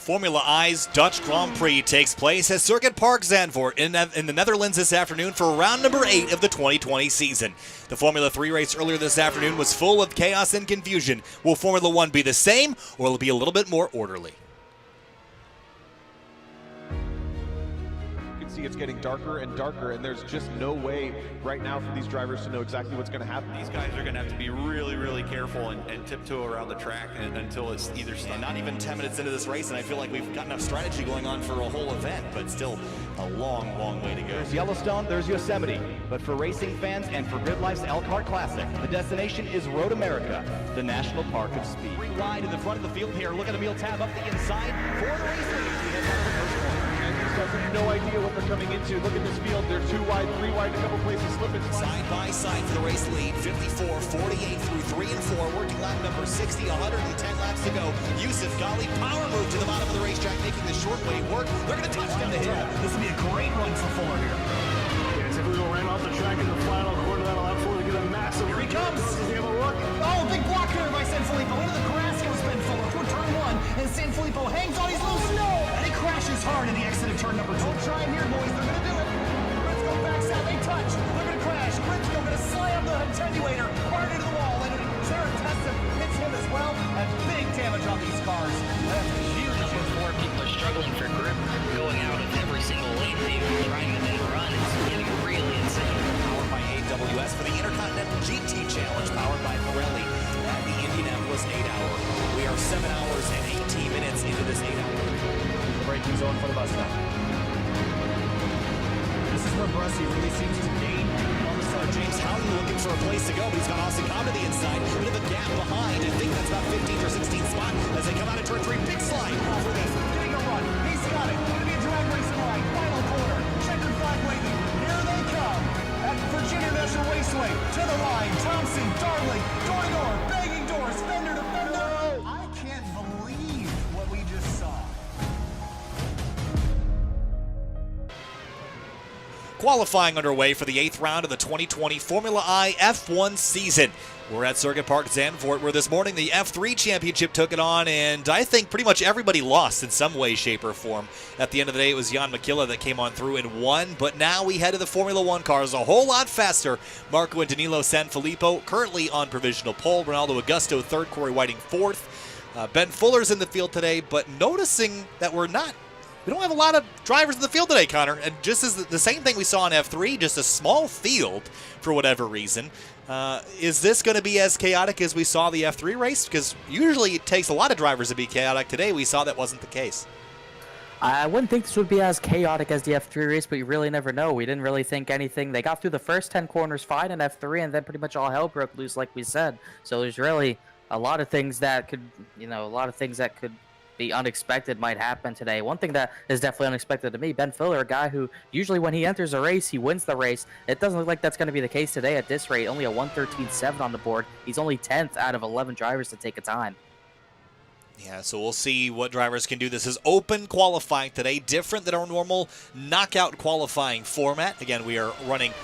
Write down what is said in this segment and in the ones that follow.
Formula I's Dutch Grand Prix takes place at Circuit Park Zandvoort in the Netherlands this afternoon for round number 8 of the 2020 season. The Formula 3 race earlier this afternoon was full of chaos and confusion. Will Formula 1 be the same, or will it be a little bit more orderly? See, it's getting darker and darker, and there's just no way right now for these drivers to know exactly what's going to happen. These guys are going to have to be really, really careful and tiptoe around the track until it's either stopped. Not even 10 minutes into this race, and I feel like we've got enough strategy going on for a whole event, but still a long, long way to go. There's Yellowstone, there's Yosemite, but for racing fans and for Grid Life's Elkhart Classic, the destination is Road America, the National Park of Speed. Three wide in the front of the field here. Look at Emil Tab up the inside for the race lead. We head down to the first corner. Guys have no idea what they're coming into. Look at this field. They're 2 wide, 3 wide, a couple places slipping. Side by side for the race lead. 54, 48 through 3 and 4. Working lap number 60, 110 laps to go. Yusuf Ghali, power move to the bottom of the racetrack, making the short way work. They're going to touch down the hill. This will be a great run for Fuller here. Yeah, Tiffany ran off the track in the final quarter. That'll allow Fuller to get a massive. Here he comes. Does he have a look? Oh, big block here by Sanfilippo. Into the grass goes Ben Fuller toward turn 1. And Sanfilippo hangs on. He's loose. No! And he crashes hard in the exit of turn number 2. Don't try here, boys. They're going to do it. Let's go backs out. They touch. They're going to crash. Bridgeville going to slam the attenuator hard into the wall. And Sarah Testa hits him as well. And big damage on these cars. That's huge. More people are struggling for grip, going out of every single lane, even trying to then run. It's getting really insane. Powered by AWS for the Intercontinental GT Challenge, powered by Pirelli at the Indianapolis 8-hour. We are 7 hours and 18 minutes into this 8-hour. The braking zone for the bus stop. This is where Brussi really seems to gain on the start. James Howden looking for a place to go, but he's got Austin Cobb to the inside. A bit of a gap behind. I think that's about 15th or 16th spot as they come out of turn 3. Big slide over this. Getting a run. He's got it. Going to be a drag racing line. Final corner. Checkered flag waving. Here they come. At Virginia National Raceway. To the line. Thompson, Darling, door to door. Banging doors. Fender to fender. I can't believe what we just saw. Qualifying underway for the 8th round of the 2020 Formula I F1 season. We're at Circuit Park Zandvoort, where this morning the F3 Championship took it on, and I think pretty much everybody lost in some way, shape, or form. At the end of the day, it was Jan McKilla that came on through and won, but now we head to the Formula 1 cars a whole lot faster. Marco and Danilo Sanfilippo currently on provisional pole. Ronaldo Agusto 3rd, Corey Whiting 4th. Ben Fuller's in the field today, but noticing that we don't have a lot of drivers in the field today, Connor. And just as the same thing we saw in F3, just a small field for whatever reason. Is this going to be as chaotic as we saw the F3 race? Because usually it takes a lot of drivers to be chaotic. Today we saw that wasn't the case. I wouldn't think this would be as chaotic as the F3 race, but you really never know. We didn't really think anything. They got through the first 10 corners fine in F3, and then pretty much all hell broke loose, like we said. So there's really a lot of things that could, be unexpected might happen today. One thing that is definitely unexpected to me, Ben Fuller, a guy who usually when he enters a race, he wins the race. It doesn't look like that's going to be the case today at this rate. Only a 1:13.7 on the board. He's only 10th out of 11 drivers to take a time. Yeah, so we'll see what drivers can do. This is open qualifying today, different than our normal knockout qualifying format. Again, we are running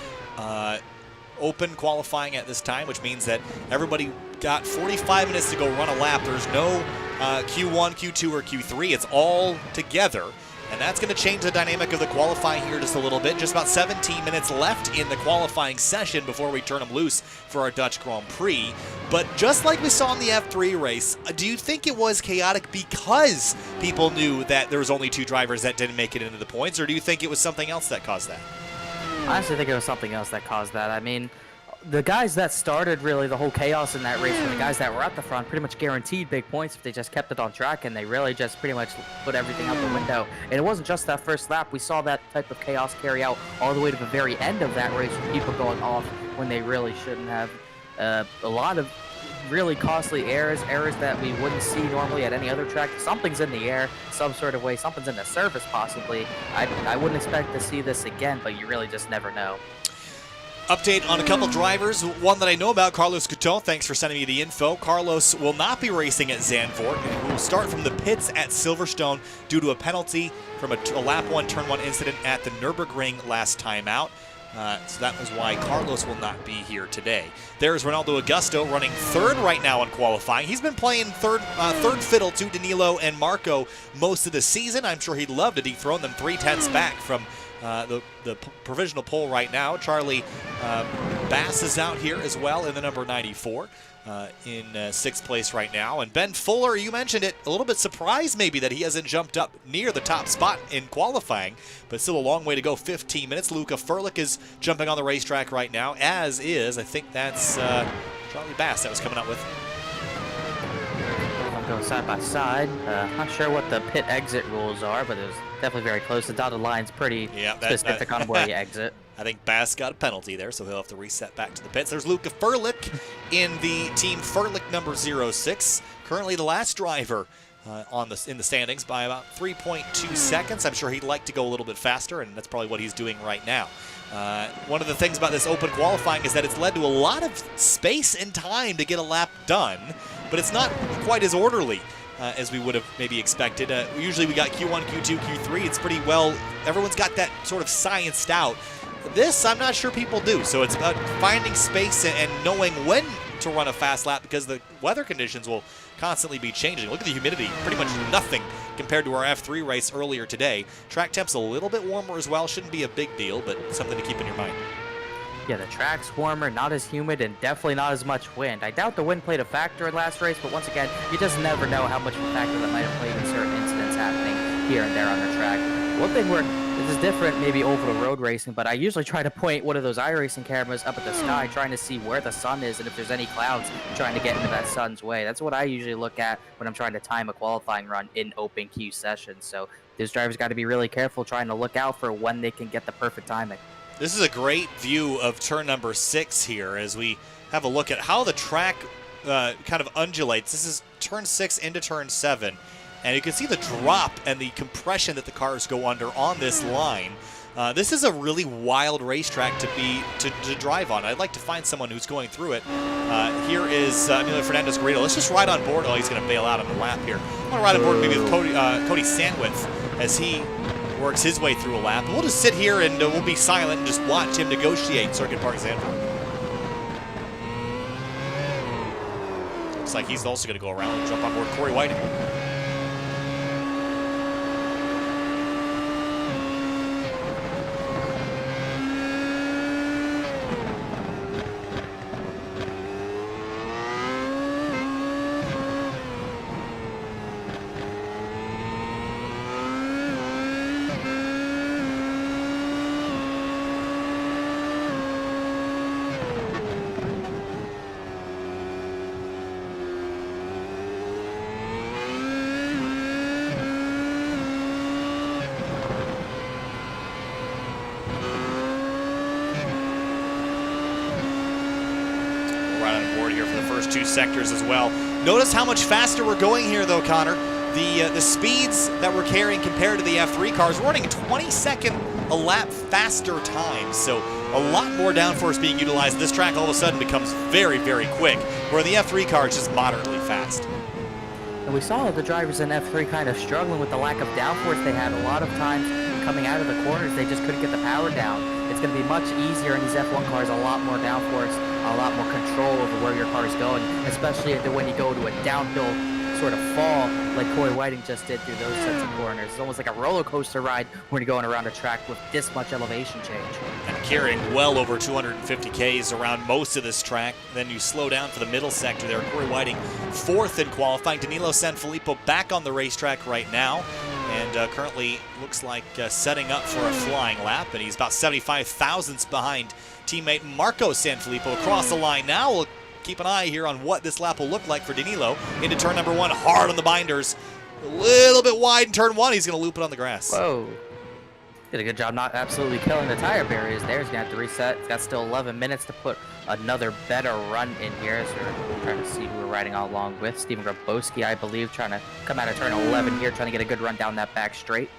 open qualifying at this time, which means that everybody got 45 minutes to go run a lap. There's no Q1, Q2, or Q3. It's all together, and that's going to change the dynamic of the qualifying here just a little bit. Just about 17 minutes left in the qualifying session before we turn them loose for our Dutch Grand Prix. But just like we saw in the F3 race, do you think it was chaotic because people knew that there was only 2 drivers that didn't make it into the points, or do you think it was something else that caused that? I honestly think it was something else that caused that. I mean, the guys that started really the whole chaos in that race were the guys that were at the front, pretty much guaranteed big points if they just kept it on track, and they really just pretty much put everything out the window. And it wasn't just that first lap. We saw that type of chaos carry out all the way to the very end of that race with people going off when they really shouldn't have. A lot of really costly errors that we wouldn't see normally at any other track. Something's in the air, some sort of way. Something's in the service, possibly. I wouldn't expect to see this again, but you really just never know. Update on a couple drivers. One that I know about, Carlos Couton. Thanks for sending me the info. Carlos will not be racing at Zandvoort and will start from the pits at Silverstone due to a penalty from a lap 1, turn 1 incident at the Nürburgring last time out. So that was why Carlos will not be here today. There's Ronaldo Agusto running third right now in qualifying. He's been playing third fiddle to Danilo and Marco most of the season. I'm sure he'd love to dethrone them 3/10 back from the provisional pole right now. Charlie Bass is out here as well in the number 94. In 6th place right now. And Ben Fuller, you mentioned it, a little bit surprised maybe that he hasn't jumped up near the top spot in qualifying, but still a long way to go, 15 minutes. Luca Furlick is jumping on the racetrack right now, as is, I think that's Charlie Bass that was coming up with. I'm going side by side. Not sure what the pit exit rules are, but it was definitely very close. The dotted line's pretty specific on where you exit. I think Bass got a penalty there, so he'll have to reset back to the pits. There's Luca Furlick in the Team Furlick number 06. Currently the last driver in the standings by about 3.2 seconds. I'm sure he'd like to go a little bit faster, and that's probably what he's doing right now. One of the things about this open qualifying is that it's led to a lot of space and time to get a lap done, but it's not quite as orderly as we would have maybe expected. Usually we got Q1, Q2, Q3. It's pretty well, everyone's got that sort of scienced out. This, I'm not sure people do. So it's about finding space and knowing when to run a fast lap because the weather conditions will constantly be changing. Look at the humidity, pretty much nothing compared to our F3 race earlier today. Track temp's a little bit warmer as well. Shouldn't be a big deal, but something to keep in your mind. Yeah, the track's warmer, not as humid, and definitely not as much wind. I doubt the wind played a factor in last race, but once again, you just never know how much of a factor that might have played in certain incidents happening here and there on the track. One thing where this is different maybe over the road racing, but I usually try to point one of those iRacing cameras up at the sky, trying to see where the sun is and if there's any clouds trying to get into that sun's way. That's what I usually look at when I'm trying to time a qualifying run in open queue sessions. So those drivers got to be really careful trying to look out for when they can get the perfect timing. This is a great view of turn number 6 here as we have a look at how the track kind of undulates. This is turn 6 into turn 7. And you can see the drop and the compression that the cars go under on this line. This is a really wild racetrack to drive on. I'd like to find someone who's going through it. Here is Emilio Fernandez-Garrido. Let's just ride on board. Oh, he's going to bail out on the lap here. I want to ride on board maybe with Cody Sandwith as he works his way through a lap. And we'll just sit here and we'll be silent and just watch him negotiate Circuit Park Zandvoort. Looks like he's also going to go around and jump on board Corey Whiting. Two sectors as well. Notice how much faster we're going here though, Connor. The speeds that we're carrying compared to the F3 cars, we're running 22nd a lap faster times, so a lot more downforce being utilized. This track all of a sudden becomes very, very quick, where the F3 car is just moderately fast. And we saw the drivers in F3 kind of struggling with the lack of downforce they had. A lot of times coming out of the corners, they just couldn't get the power down. It's going to be much easier in these F1 cars, a lot more downforce, a lot more control over where your car is going, especially when you go to a downhill sort of fall like Corey Whiting just did through those sets of corners. It's almost like a roller coaster ride when you're going around a track with this much elevation change. And carrying well over 250 Ks around most of this track. Then you slow down for the middle sector there. Corey Whiting 4th in qualifying. Danilo Sanfilippo back on the racetrack right now. And currently looks like setting up for a flying lap. And he's about 75 thousandths behind teammate Marco Sanfilippo across the line now. We'll keep an eye here on what this lap will look like for Danilo. Into turn number 1, hard on the binders. A little bit wide in turn 1. He's going to loop it on the grass. Whoa. Did a good job not absolutely killing the tire barriers there. He's going to have to reset. He's got still 11 minutes to put another better run in here. So we're trying to see who we're riding along with. Steven Grabowski, I believe, trying to come out of turn 11 here, trying to get a good run down that back straight.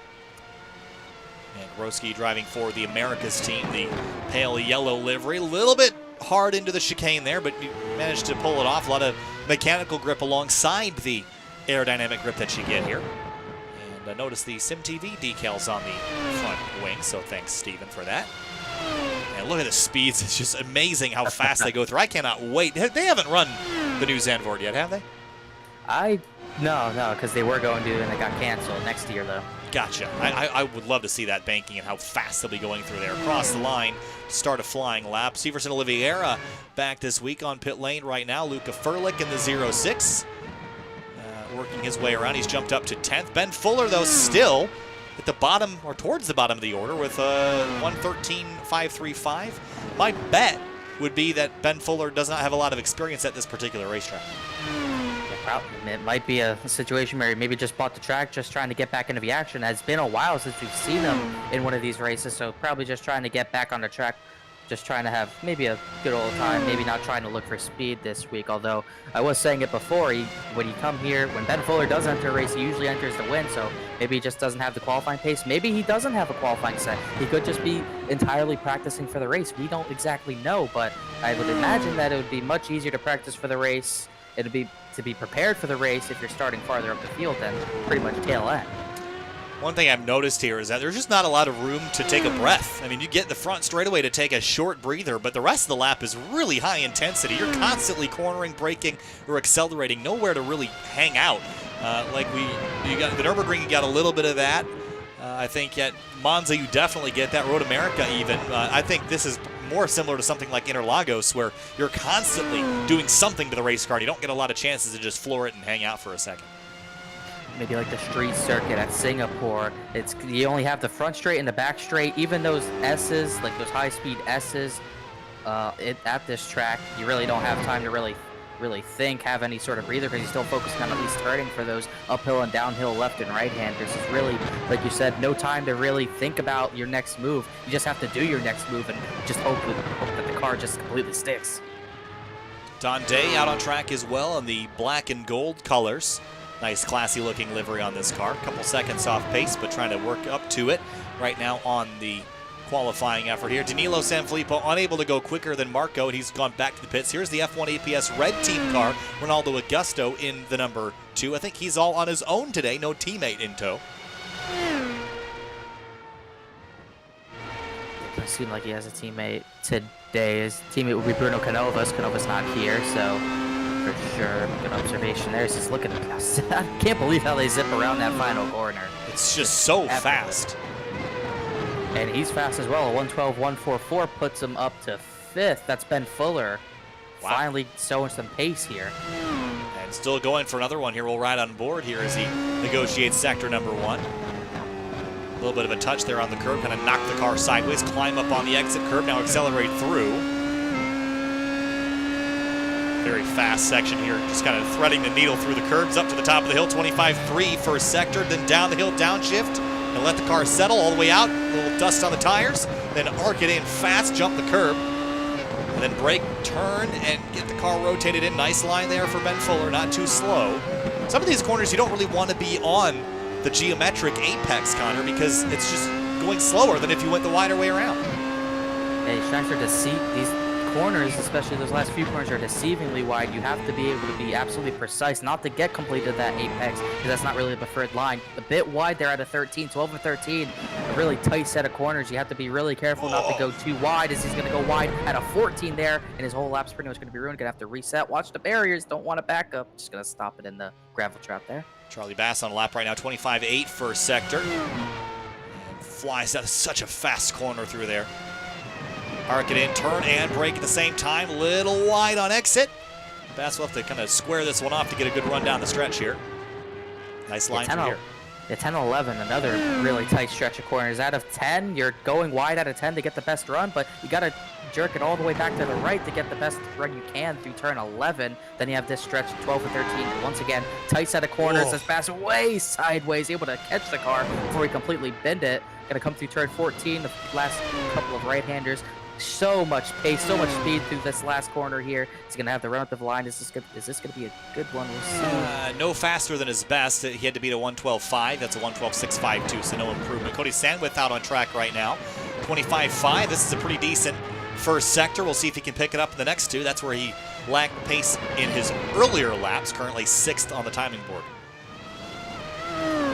And Grabowski driving for the Americas team, the pale yellow livery. A little bit hard into the chicane there, but you managed to pull it off. A lot of mechanical grip alongside the aerodynamic grip that you get here. And notice the SimTV decals on the front wing, so thanks, Steven, for that. And Man, look at the speeds. It's just amazing how fast they go through. I cannot wait. They haven't run the new Zandvoort yet, have they? No, because they were going to, and it got canceled next year, though. Gotcha. I would love to see that banking and how fast they'll be going through there. Across the line, start a flying lap. Severson Oliveira back this week on pit lane right now. Luca Furlick in the 06. Working his way around. He's jumped up to 10th. Ben Fuller, though, still at the bottom or towards the bottom of the order with 1:13.535. My bet would be that Ben Fuller does not have a lot of experience at this particular racetrack. It might be a situation where he maybe just bought the track, just trying to get back into the action. It's been a while since we've seen him in one of these races, so probably just trying to get back on the track, just trying to have maybe a good old time, maybe not trying to look for speed this week. Although I was saying it before, when you come here, when Ben Fuller does enter a race, he usually enters to win, so maybe he just doesn't have the qualifying pace. Maybe he doesn't have a qualifying set. He could just be entirely practicing for the race. We don't exactly know, but I would imagine that it would be much easier to practice for the race. It'd be to be prepared for the race if you're starting farther up the field than pretty much tail end. One thing I've noticed here is that there's just not a lot of room to take a breath. I mean, you get in the front straightaway to take a short breather, but the rest of the lap is really high intensity. You're constantly cornering, braking, or accelerating. Nowhere to really hang out. You got the Nürburgring, you got a little bit of that. I think at Monza you definitely get that. Road America even. I think this is more similar to something like Interlagos, where you're constantly doing something to the race car. You don't get a lot of chances to just floor it and hang out for a second. Maybe like the street circuit at Singapore. You only have the front straight and the back straight. Even those S's, like those high-speed S's, at this track, you really don't have time to really have any sort of breather, because you're still focusing on at least turning for those uphill and downhill left and right-handers. It's really, like you said, no time to really think about your next move. You just have to do your next move and just hope that the car just completely sticks. Dante out on track as well in the black and gold colors. Nice classy looking livery on this car. A couple seconds off pace, but trying to work up to it right now on the qualifying effort here. Danilo Sanfilippo unable to go quicker than Marco, and he's gone back to the pits. Here's the F1 APS red team car. Ronaldo Agusto in the number 2. I think he's all on his own today. No teammate in tow. It doesn't seem like he has a teammate today. His teammate would be Bruno Canovas. Canovas not here, so for sure, good observation there. Just look at him. I can't believe how they zip around that final corner. It's just so fast. And he's fast as well. A 1:12.144 puts him up to 5th. That's Ben Fuller. Wow. Finally showing some pace here. And still going for another one here. We'll ride on board here as he negotiates sector number 1. A little bit of a touch there on the curb, kind of knock the car sideways, climb up on the exit curb, now accelerate through. Very fast section here, just kind of threading the needle through the curbs up to the top of the hill. 25.3 first sector, then down the hill, downshift. And let the car settle all the way out, a little dust on the tires, then arc it in fast, jump the curb, and then brake, turn, and get the car rotated in. Nice line there for Ben Fuller, not too slow. Some of these corners you don't really want to be on the geometric apex, Connor, because it's just going slower than if you went the wider way around. Hey, tracks are these corners, especially those last few corners, are deceivingly wide. You have to be able to be absolutely precise, not to get completed that apex, because that's not really the preferred line. A bit wide there at a 13, 12 and 13, a really tight set of corners. You have to be really careful not to go too wide, as he's going to go wide at a 14 there, and his whole lap's pretty much going to be ruined. Going to have to reset. Watch the barriers. Don't want to back up. Just going to stop it in the gravel trap there. Charlie Bass on a lap right now, 25.8 first sector. Flies out such a fast corner through there. Arc it in, turn and brake at the same time. Little wide on exit. Bass will have to kind of square this one off to get a good run down the stretch here. Nice line from here. Yeah, 10 and 11, another really tight stretch of corners. Out of 10, you're going wide out of 10 to get the best run, but you got to jerk it all the way back to the right to get the best run you can through turn 11. Then you have this stretch 12 and 13. Once again, tight set of corners. As Bass way sideways, able to catch the car before he completely bend it. Going to come through turn 14, the last couple of right-handers. So much pace, so much speed through this last corner here. He's going to have the run up the line. Is this going to be a good one? We'll see. No faster than his best. He had to beat a 1:12.5. That's a 1:12.652, so no improvement. Cody Sandwith out on track right now. 25.5. This is a pretty decent first sector. We'll see if he can pick it up in the next two. That's where he lacked pace in his earlier laps. Currently 6th on the timing board.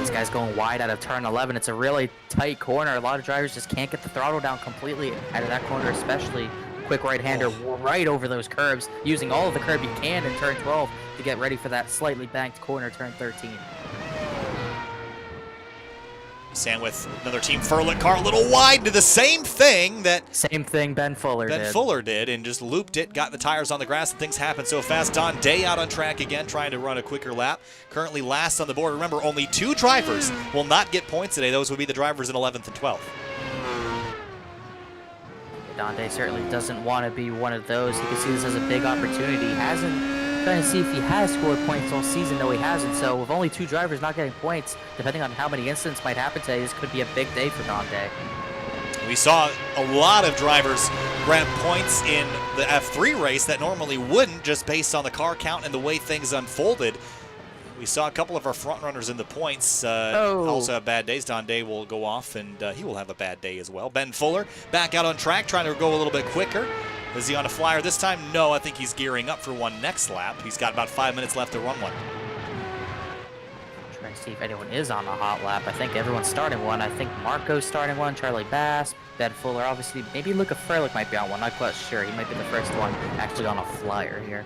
These guys going wide out of turn 11. It's a really tight corner. A lot of drivers just can't get the throttle down completely out of that corner, especially. Quick right-hander right over those curbs, using all of the curb you can in turn 12 to get ready for that slightly banked corner, turn 13. Sam with another Team Furlick car a little wide, did the same thing that Ben Fuller did and just looped it, got the tires on the grass, and things happen so fast. Dante out on track again, trying to run a quicker lap. Currently last on the board. Remember, only 2 drivers will not get points today. Those would be the drivers in 11th and 12th. Dante certainly doesn't want to be one of those. You can see this as a big opportunity. He hasn't, trying to see if he has scored points all season. No, he hasn't. So with only 2 drivers not getting points, depending on how many incidents might happen today, this could be a big day for Dante. We saw a lot of drivers grab points in the F3 race that normally wouldn't, just based on the car count and the way things unfolded. We saw a couple of our front runners in the points also have bad days. Dante will go off, and he will have a bad day as well. Ben Fuller back out on track, trying to go a little bit quicker. Is he on a flyer this time? No, I think he's gearing up for one next lap. He's got about 5 minutes left to run one. Trying to see if anyone is on a hot lap. I think everyone's starting one. I think Marco's starting one, Charlie Bass, Ben Fuller, obviously. Maybe Luca Freilich might be on one. Not quite sure. He might be the first one actually on a flyer here.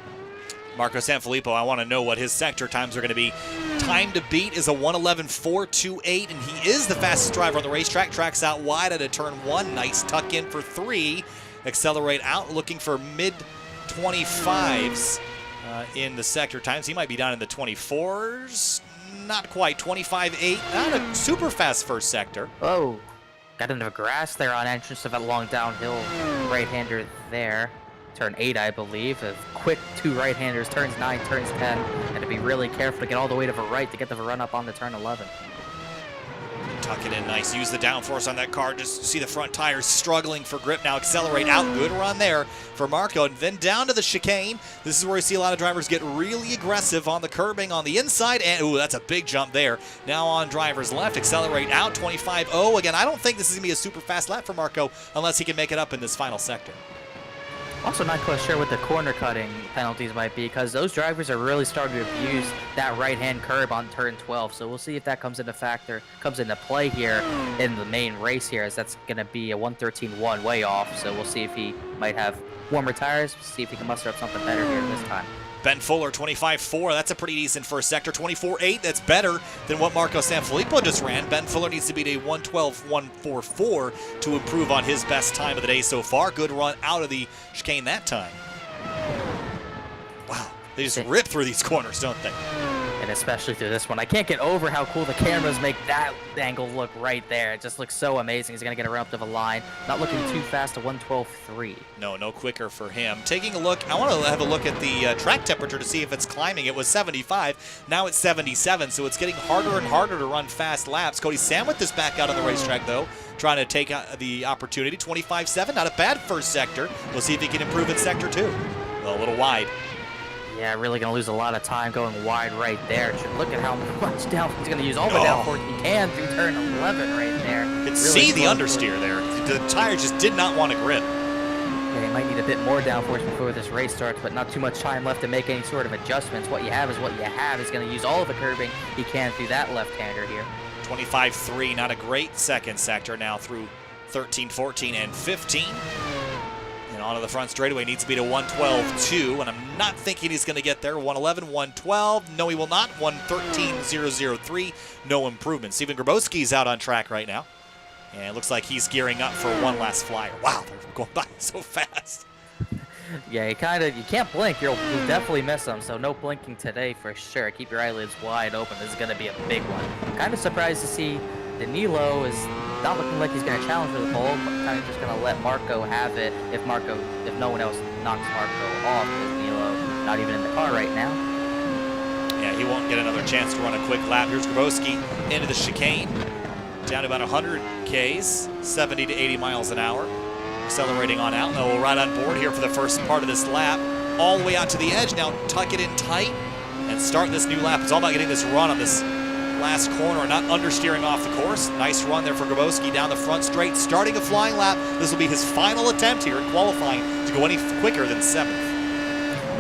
Marco Sanfilippo, I want to know what his sector times are going to be. Time to beat is a 1:11.428, and he is the fastest driver on the racetrack. Tracks out wide at a turn 1. Nice tuck in for 3. Accelerate out, looking for mid-25s in the sector times. He might be down in the 24s. Not quite. 25.8. Not a super fast first sector. Oh, got into the grass there on entrance of that long downhill right-hander there. Turn 8, I believe. A quick 2 right-handers, turns 9, turns 10, and to be really careful to get all the way to the right to get the run up on the turn 11. Tuck it in nice. Use the downforce on that car. Just see the front tires struggling for grip. Now accelerate out. Good run there for Marco. And then down to the chicane. This is where you see a lot of drivers get really aggressive on the curbing on the inside. And, ooh, that's a big jump there. Now on driver's left. Accelerate out. 25.0. Again, I don't think this is going to be a super fast lap for Marco unless he can make it up in this final sector. Also not quite sure what the corner cutting penalties might be, because those drivers are really starting to abuse that right-hand curb on turn 12. So we'll see if that comes into play here in the main race here, as that's going to be a 1:13.1 way off. So we'll see if he might have warmer tires, see if he can muster up something better here this time. Ben Fuller, 25.4. That's a pretty decent first sector. 24.8. That's better than what Marco Sanfilippo just ran. Ben Fuller needs to beat a 1:12.144 to improve on his best time of the day so far. Good run out of the chicane that time. Wow, they just rip through these corners, don't they? And especially through this one. I can't get over how cool the cameras make that angle look right there. It just looks so amazing. He's going to get around up to the line. Not looking too fast, a 1:12.3. No quicker for him. Taking a look, I want to have a look at the track temperature to see if it's climbing. It was 75. Now it's 77, so it's getting harder and harder to run fast laps. Cody Samwith is back out on the racetrack, though, trying to take the opportunity. 25.7, not a bad first sector. We'll see if he can improve in sector 2. Well, a little wide. Yeah, really going to lose a lot of time going wide right there. Look at how much down he's going to use all the way down for he can through turn 11 right there. You can see the understeer there. The tire just did not want to grip. Yeah, he might need a bit more downforce before this race starts, but not too much time left to make any sort of adjustments. What you have is what you have. He's going to use all of the curbing he can through that left-hander here. 25.3, not a great second sector now through 13, 14, and 15. And onto the front straightaway, needs to be to 1:12.2, and I'm not thinking he's going to get there. 1:11, 1:12, no he will not. 1:13.003, no improvement. Steven Grabowski's out on track right now, and it looks like he's gearing up for one last flyer. Wow, they're going by so fast. Yeah, you can't blink. You'll definitely miss them, so no blinking today for sure. Keep your eyelids wide open. This is going to be a big one. Kind of surprised to see Danilo is not looking like he's going to challenge for the pole, but kind of just going to let Marco have it if no one else knocks Marco off, because Danilo not even in the car right now. Yeah, he won't get another chance to run a quick lap. Here's Grabowski into the chicane, down to about 100 Ks, 70 to 80 miles an hour. Accelerating on out. Now we'll ride on board here for the first part of this lap. All the way out to the edge. Now tuck it in tight and start this new lap. It's all about getting this run on this last corner, not understeering off the course. Nice run there for Grabowski down the front straight, starting a flying lap. This will be his final attempt here at qualifying to go any quicker than 7th.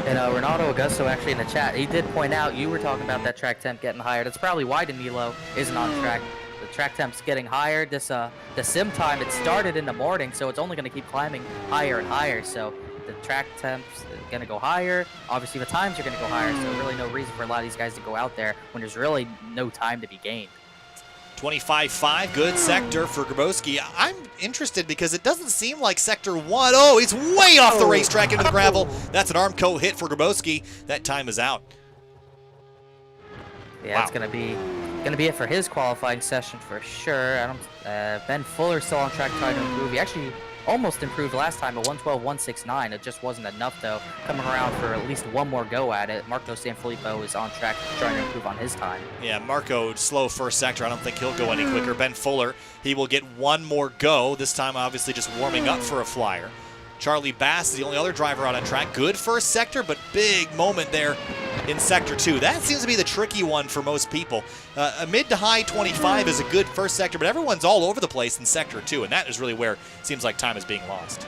And Ronaldo Agusto actually in the chat, he did point out, you were talking about that track temp getting higher. That's probably why Danilo isn't on track. The track temp's getting higher. This the sim time, it started in the morning, so it's only going to keep climbing higher and higher. So the track temp's going to go higher. Obviously, the times are going to go higher, so really no reason for a lot of these guys to go out there when there's really no time to be gained. 25.5, good sector for Grimoski. I'm interested because it doesn't seem like sector 1. Oh, he's way off the racetrack into the gravel. That's an Armco hit for Grimoski. That time is out. Yeah, wow. It's gonna be it for his qualifying session for sure. Ben Fuller still on track trying to improve. He actually almost improved last time at 112.169. It just wasn't enough though. Coming around for at least one more go at it. Marco Sanfilippo is on track trying to improve on his time. Yeah, Marco slow first sector. I don't think he'll go any quicker. Ben Fuller, he will get one more go. This time obviously just warming up for a flyer. Charlie Bass is the only other driver out on track. Good first sector, but big moment there in sector 2. That seems to be the tricky one for most people. A mid to high 25 is a good first sector, but everyone's all over the place in sector 2, and that is really where it seems like time is being lost.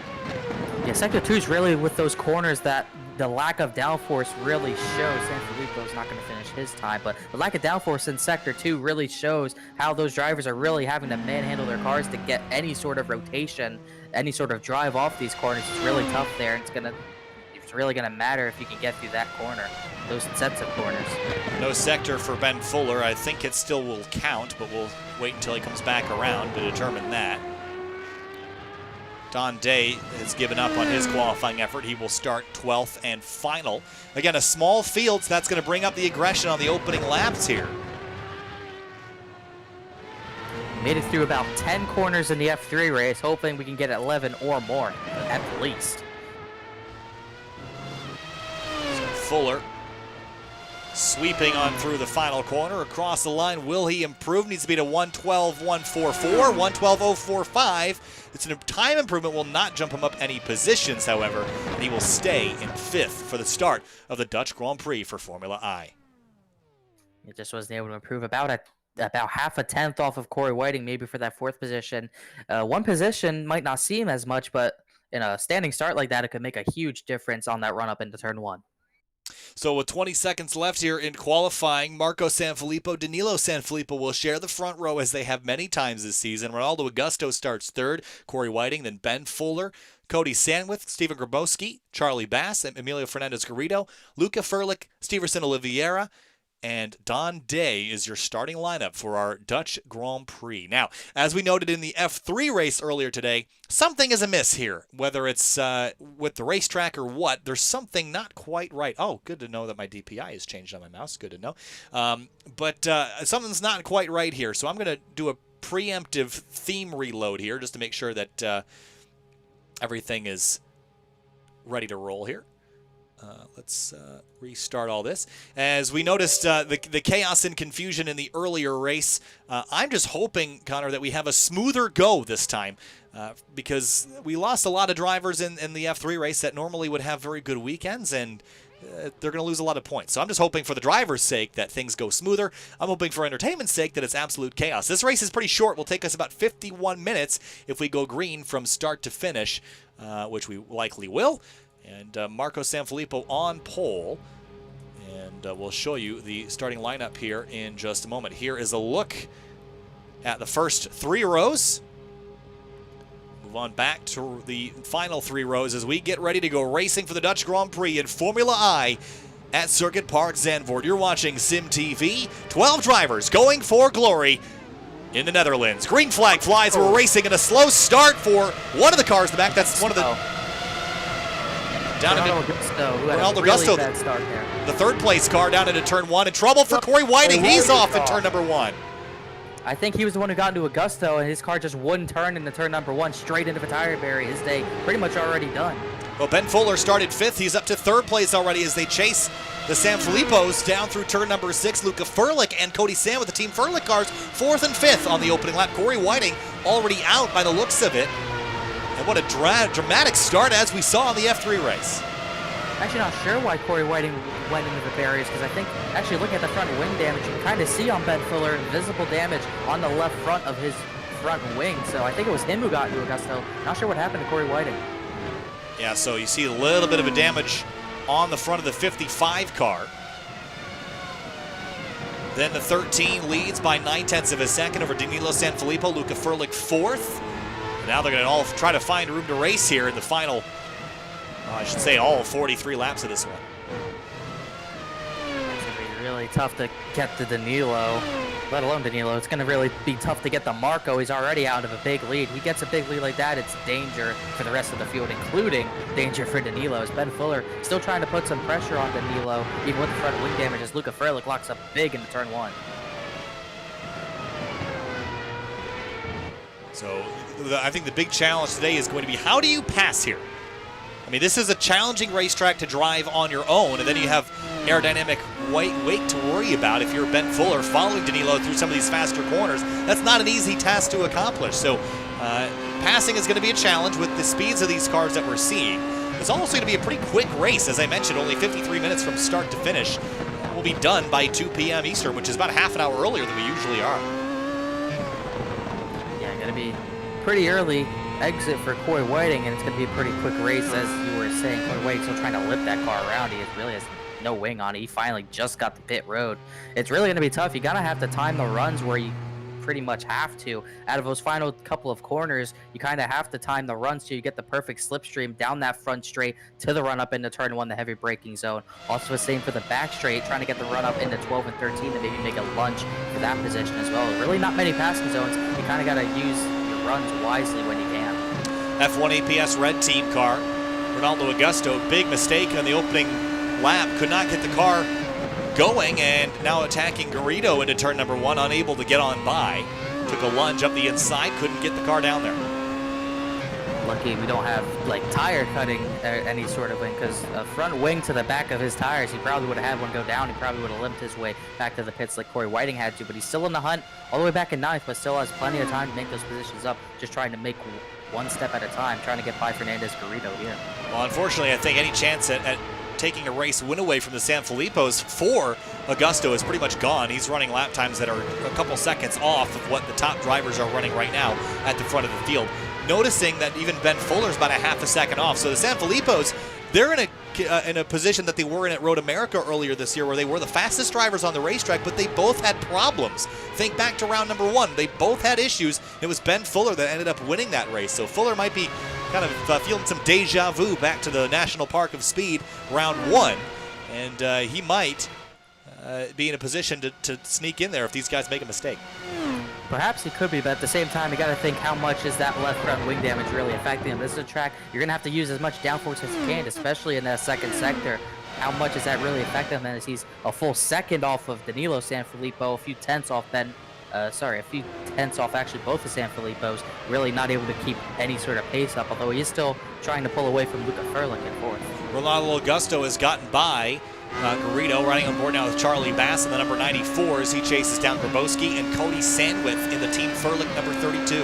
Yeah, sector 2 is really with those corners that the lack of downforce really shows. Sanfilippo's not going to finish his time, but the lack of downforce in sector 2 really shows how those drivers are really having to manhandle their cars to get any sort of rotation, any sort of drive off these corners. It's really tough there, and it's really gonna matter if you can get through that corner, those sets of corners. No sector for Ben Fuller. I think it still will count, but we'll wait until he comes back around to determine that. Dante has given up on his qualifying effort. He will start 12th and final. Again, a small field, so that's going to bring up the aggression on the opening laps here. Made it through about 10 corners in the F3 race, hoping we can get 11 or more, at least. So Fuller sweeping on through the final corner across the line. Will he improve? Needs to be to 112.144, 112.045. It's a time improvement, will not jump him up any positions, however, and he will stay in 5th for the start of the Dutch Grand Prix for Formula I. He just wasn't able to improve about half a tenth off of Corey Whiting, maybe for that 4th position. One position might not seem as much, but in a standing start like that, it could make a huge difference on that run up into turn 1. So with 20 seconds left here in qualifying, Marco Sanfilippo, Danilo Sanfilippo will share the front row as they have many times this season. Ronaldo Agusto starts 3rd, Corey Whiting, then Ben Fuller, Cody Sandwith, Stephen Grimoski, Charlie Bass, Emilio Fernandez-Garrido, Luca Furlick, Steverson Oliveira, and Don Day is your starting lineup for our Dutch Grand Prix. Now, as we noted in the F3 race earlier today, something is amiss here. Whether it's with the racetrack or what, there's something not quite right. Oh, good to know that my DPI has changed on my mouse. Good to know. But something's not quite right here. So I'm going to do a preemptive theme reload here just to make sure that everything is ready to roll here. Let's restart all this. As we noticed the chaos and confusion in the earlier race, I'm just hoping, Connor, that we have a smoother go this time because we lost a lot of drivers in the F3 race that normally would have very good weekends, and they're going to lose a lot of points. So I'm just hoping for the driver's sake that things go smoother. I'm hoping for entertainment's sake that it's absolute chaos. This race is pretty short. Will take us about 51 minutes if we go green from start to finish, which we likely will. And Marco Sanfilippo on pole. And we'll show you the starting lineup here in just a moment. Here is a look at the first 3 rows. Move on back to the final 3 rows as we get ready to go racing for the Dutch Grand Prix in Formula I at Circuit Park Zandvoort. You're watching Sim TV. 12 drivers going for glory in the Netherlands. Green flag flies. We're racing in a slow start for one of the cars in the back. That's one of the... Ronaldo Agusto, the 3rd place car down into turn 1. In trouble for Corey Whiting. He's off in turn number 1. I think he was the one who got into Agusto, and his car just wouldn't turn into turn number 1 straight into the tire barrier. His day pretty much already done. Well, Ben Fuller started 5th. He's up to 3rd place already as they chase the Sanfilippos down through turn number 6. Luca Furlick and Cody Sam with the Team Furlick cars 4th and 5th on the opening lap. Corey Whiting already out by the looks of it. And what a dramatic start as we saw in the F3 race. Actually not sure why Corey Whiting went into the barriers, because I think, actually looking at the front wing damage, you can kind of see on Ben Fuller visible damage on the left front of his front wing. So I think it was him who got into Agusto. Not sure what happened to Corey Whiting. Yeah, so you see a little bit of a damage on the front of the 55 car. Then the 13 leads by 9/10 of a second over Danilo Sanfilippo, Luca Furlick fourth. And now they're going to all try to find room to race here in the final, I should say all 43 laps of this one. It's going to be really tough to get to Danilo, let alone Danilo. It's going to really be tough to get to Marco. He's already out of a big lead. He gets a big lead like that, it's danger for the rest of the field, including danger for Danilo. As Ben Fuller still trying to put some pressure on Danilo, even with the front wing damage, as Luca Furlick locks up big into turn one. So I think the big challenge today is going to be, how do you pass here? I mean, this is a challenging racetrack to drive on your own, and then you have aerodynamic weight to worry about if you're Ben Fuller following Danilo through some of these faster corners. That's not an easy task to accomplish. So passing is going to be a challenge with the speeds of these cars that we're seeing. It's also going to be a pretty quick race. As I mentioned, only 53 minutes from start to finish. We'll be done by 2 p.m. Eastern, which is about half an hour earlier than we usually are. Yeah, going to be pretty early exit for Coy Whiting, and it's going to be a pretty quick race. As you were saying, Coy Whiting's still trying to lift that car around. He really has no wing on it. He finally just got the pit road. It's really going to be tough. You got to have to time the runs where you pretty much have to. Out of those final couple of corners, you kind of have to time the runs so you get the perfect slipstream down that front straight to the run up into turn one, the heavy braking zone. Also the same for the back straight, trying to get the run up into 12 and 13 to maybe make a lunge for that position as well. Really not many passing zones. You kind of got to use your runs wisely when you can. F1 APS red team car, Ronaldo Agusto, big mistake on the opening lap, could not get the car going, and now attacking Garrido into turn number one, unable to get on by. Took a lunge up the inside, couldn't get the car down there. Lucky we don't have like tire cutting any sort of wing, because a front wing to the back of his tires, he probably would have had one go down. He probably would have limped his way back to the pits like Coy Whiting had to, but he's still in the hunt all the way back in ninth, but still has plenty of time to make those positions up, just trying to make one step at a time, trying to get by Fernandez Garrido here. Well, unfortunately, I think any chance at taking a race win away from the Sanfilippos for Agusto is pretty much gone. He's running lap times that are a couple seconds off of what the top drivers are running right now at the front of the field. Noticing that even Ben Fuller's about a half a second off. So the Sanfilippos, they're in a position that they were in at Road America earlier this year, where they were the fastest drivers on the racetrack, but they both had problems. Think back to round number one. They both had issues. It was Ben Fuller that ended up winning that race. So Fuller might be kind of feeling some deja vu back to the National Park of Speed round one, and he might be in a position to sneak in there if these guys make a mistake. Perhaps he could be, but at the same time, you got to think, how much is that left front wing damage really affecting him? This is a track you're going to have to use as much downforce as you can, especially in that second sector. How much is that really affecting him, as he's a full second off of Danilo Sanfilippo, a few tenths off actually both of Sanfilippos, really not able to keep any sort of pace up, although he is still trying to pull away from Luca Furlick in fourth. Ronaldo Agusto has gotten by Garrido, riding on board now with Charlie Bass in the number 94 as he chases down Grimoski and Cody Sandwith in the Team Furlick number 32.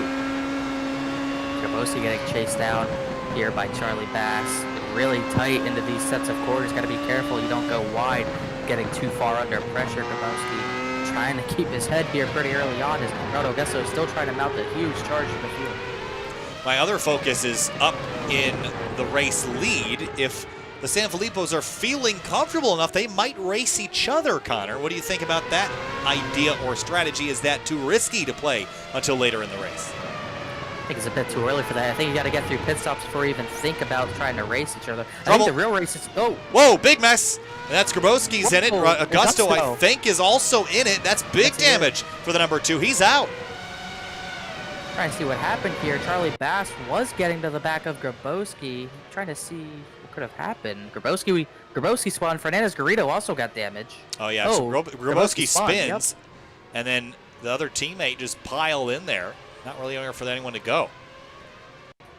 Grimoski getting chased down here by Charlie Bass. Really tight into these sets of corners. Got to be careful you don't go wide, getting too far under pressure. Grimoski trying to keep his head here pretty early on, as Ronaldo Agusto is still trying to mount a huge charge in the field. My other focus is up in the race lead. If the Sanfilippos are feeling comfortable enough, they might race each other, Connor. What do you think about that idea or strategy? Is that too risky to play until later in the race? I think it's a bit too early for that. I think you got to get through pit stops before you even think about trying to race each other. I think the real race is... Oh! Whoa, big mess! And that's Grimoski's in it. Agusto, I think, is also in it. That's big damage for the number 2. He's out. Trying to see what happened here. Charlie Bass was getting to the back of Grimoski. Trying to see what could have happened. Grimoski spun. Fernandez Garrido also got damage. Oh, yeah. So Grimoski spins, and then the other teammate just piled in there. Not really anywhere for anyone to go.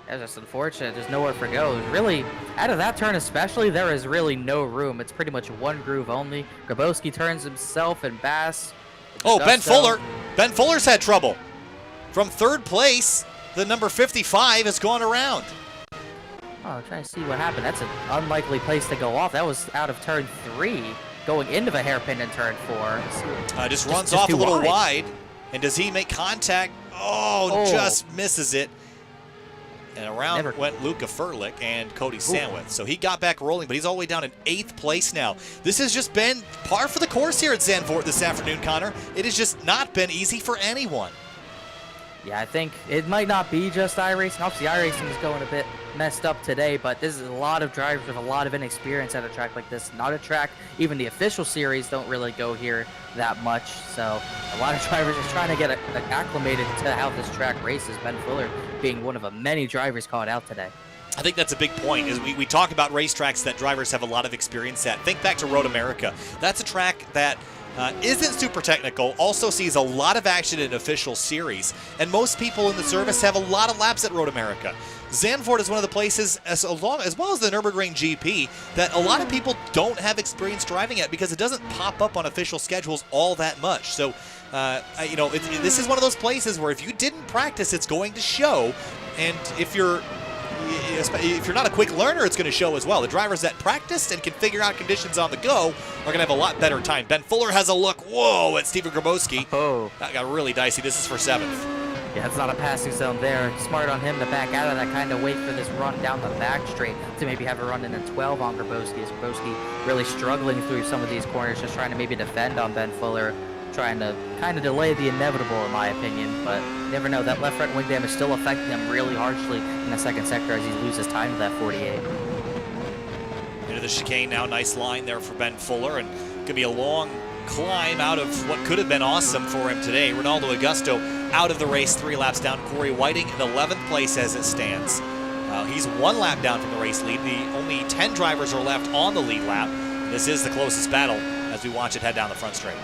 That's just unfortunate. There's nowhere for go. Really, out of that turn especially, there is really no room. It's pretty much one groove only. Grimoski turns himself, and Bass... Oh, Ben Fuller. Ben Fuller's had trouble. From third place, the number 55 has gone around. Oh, trying to see what happened. That's an unlikely place to go off. That was out of turn 3, going into the hairpin in turn 4. Just runs off a little wide. And does he make contact? Oh, just misses it. And around went Luca Furlick and Cody Sandwith. So he got back rolling, but he's all the way down in 8th place now. This has just been par for the course here at Zandvoort this afternoon, Connor. It has just not been easy for anyone. Yeah, I think it might not be just iRacing. Obviously, iRacing is going a bit messed up today, but this is a lot of drivers with a lot of inexperience at a track like this. Not a track, even the official series don't really go here that much, so a lot of drivers are trying to get acclimated to how this track races. Ben Fuller being one of the many drivers caught out today. I think that's a big point. Is we talk about racetracks that drivers have a lot of experience at. Think back to Road America. That's a track that isn't super technical, also sees a lot of action in official series, and most people in the service have a lot of laps at Road America. Zandvoort is one of the places, as well as the Nürburgring GP, that a lot of people don't have experience driving at because it doesn't pop up on official schedules all that much. So, this is one of those places where if you didn't practice, it's going to show, and if you're not a quick learner, it's going to show as well. The drivers that practiced and can figure out conditions on the go are going to have a lot better time. Ben Fuller has a look, whoa, at Stephen Grimoski. Oh. That got really dicey. This is for 7th. Yeah, it's not a passing zone there. Smart on him to back out of that, kind of wait for this run down the back straight to maybe have a run in a 12 on Grimoski. As Grimoski really struggling through some of these corners, just trying to maybe defend on Ben Fuller, trying to kind of delay the inevitable, in my opinion. But you never know, that left front wing damage still affecting him really harshly in the second sector as he loses time to that 48. Into the chicane now. Nice line there for Ben Fuller, and going to be a long climb out of what could have been awesome for him today. Ronaldo Agusto out of the race, 3 laps down. Corey Whiting in 11th place as it stands. He's 1 lap down from the race lead. Only 10 drivers are left on the lead lap. This is the closest battle as we watch it head down the front straight.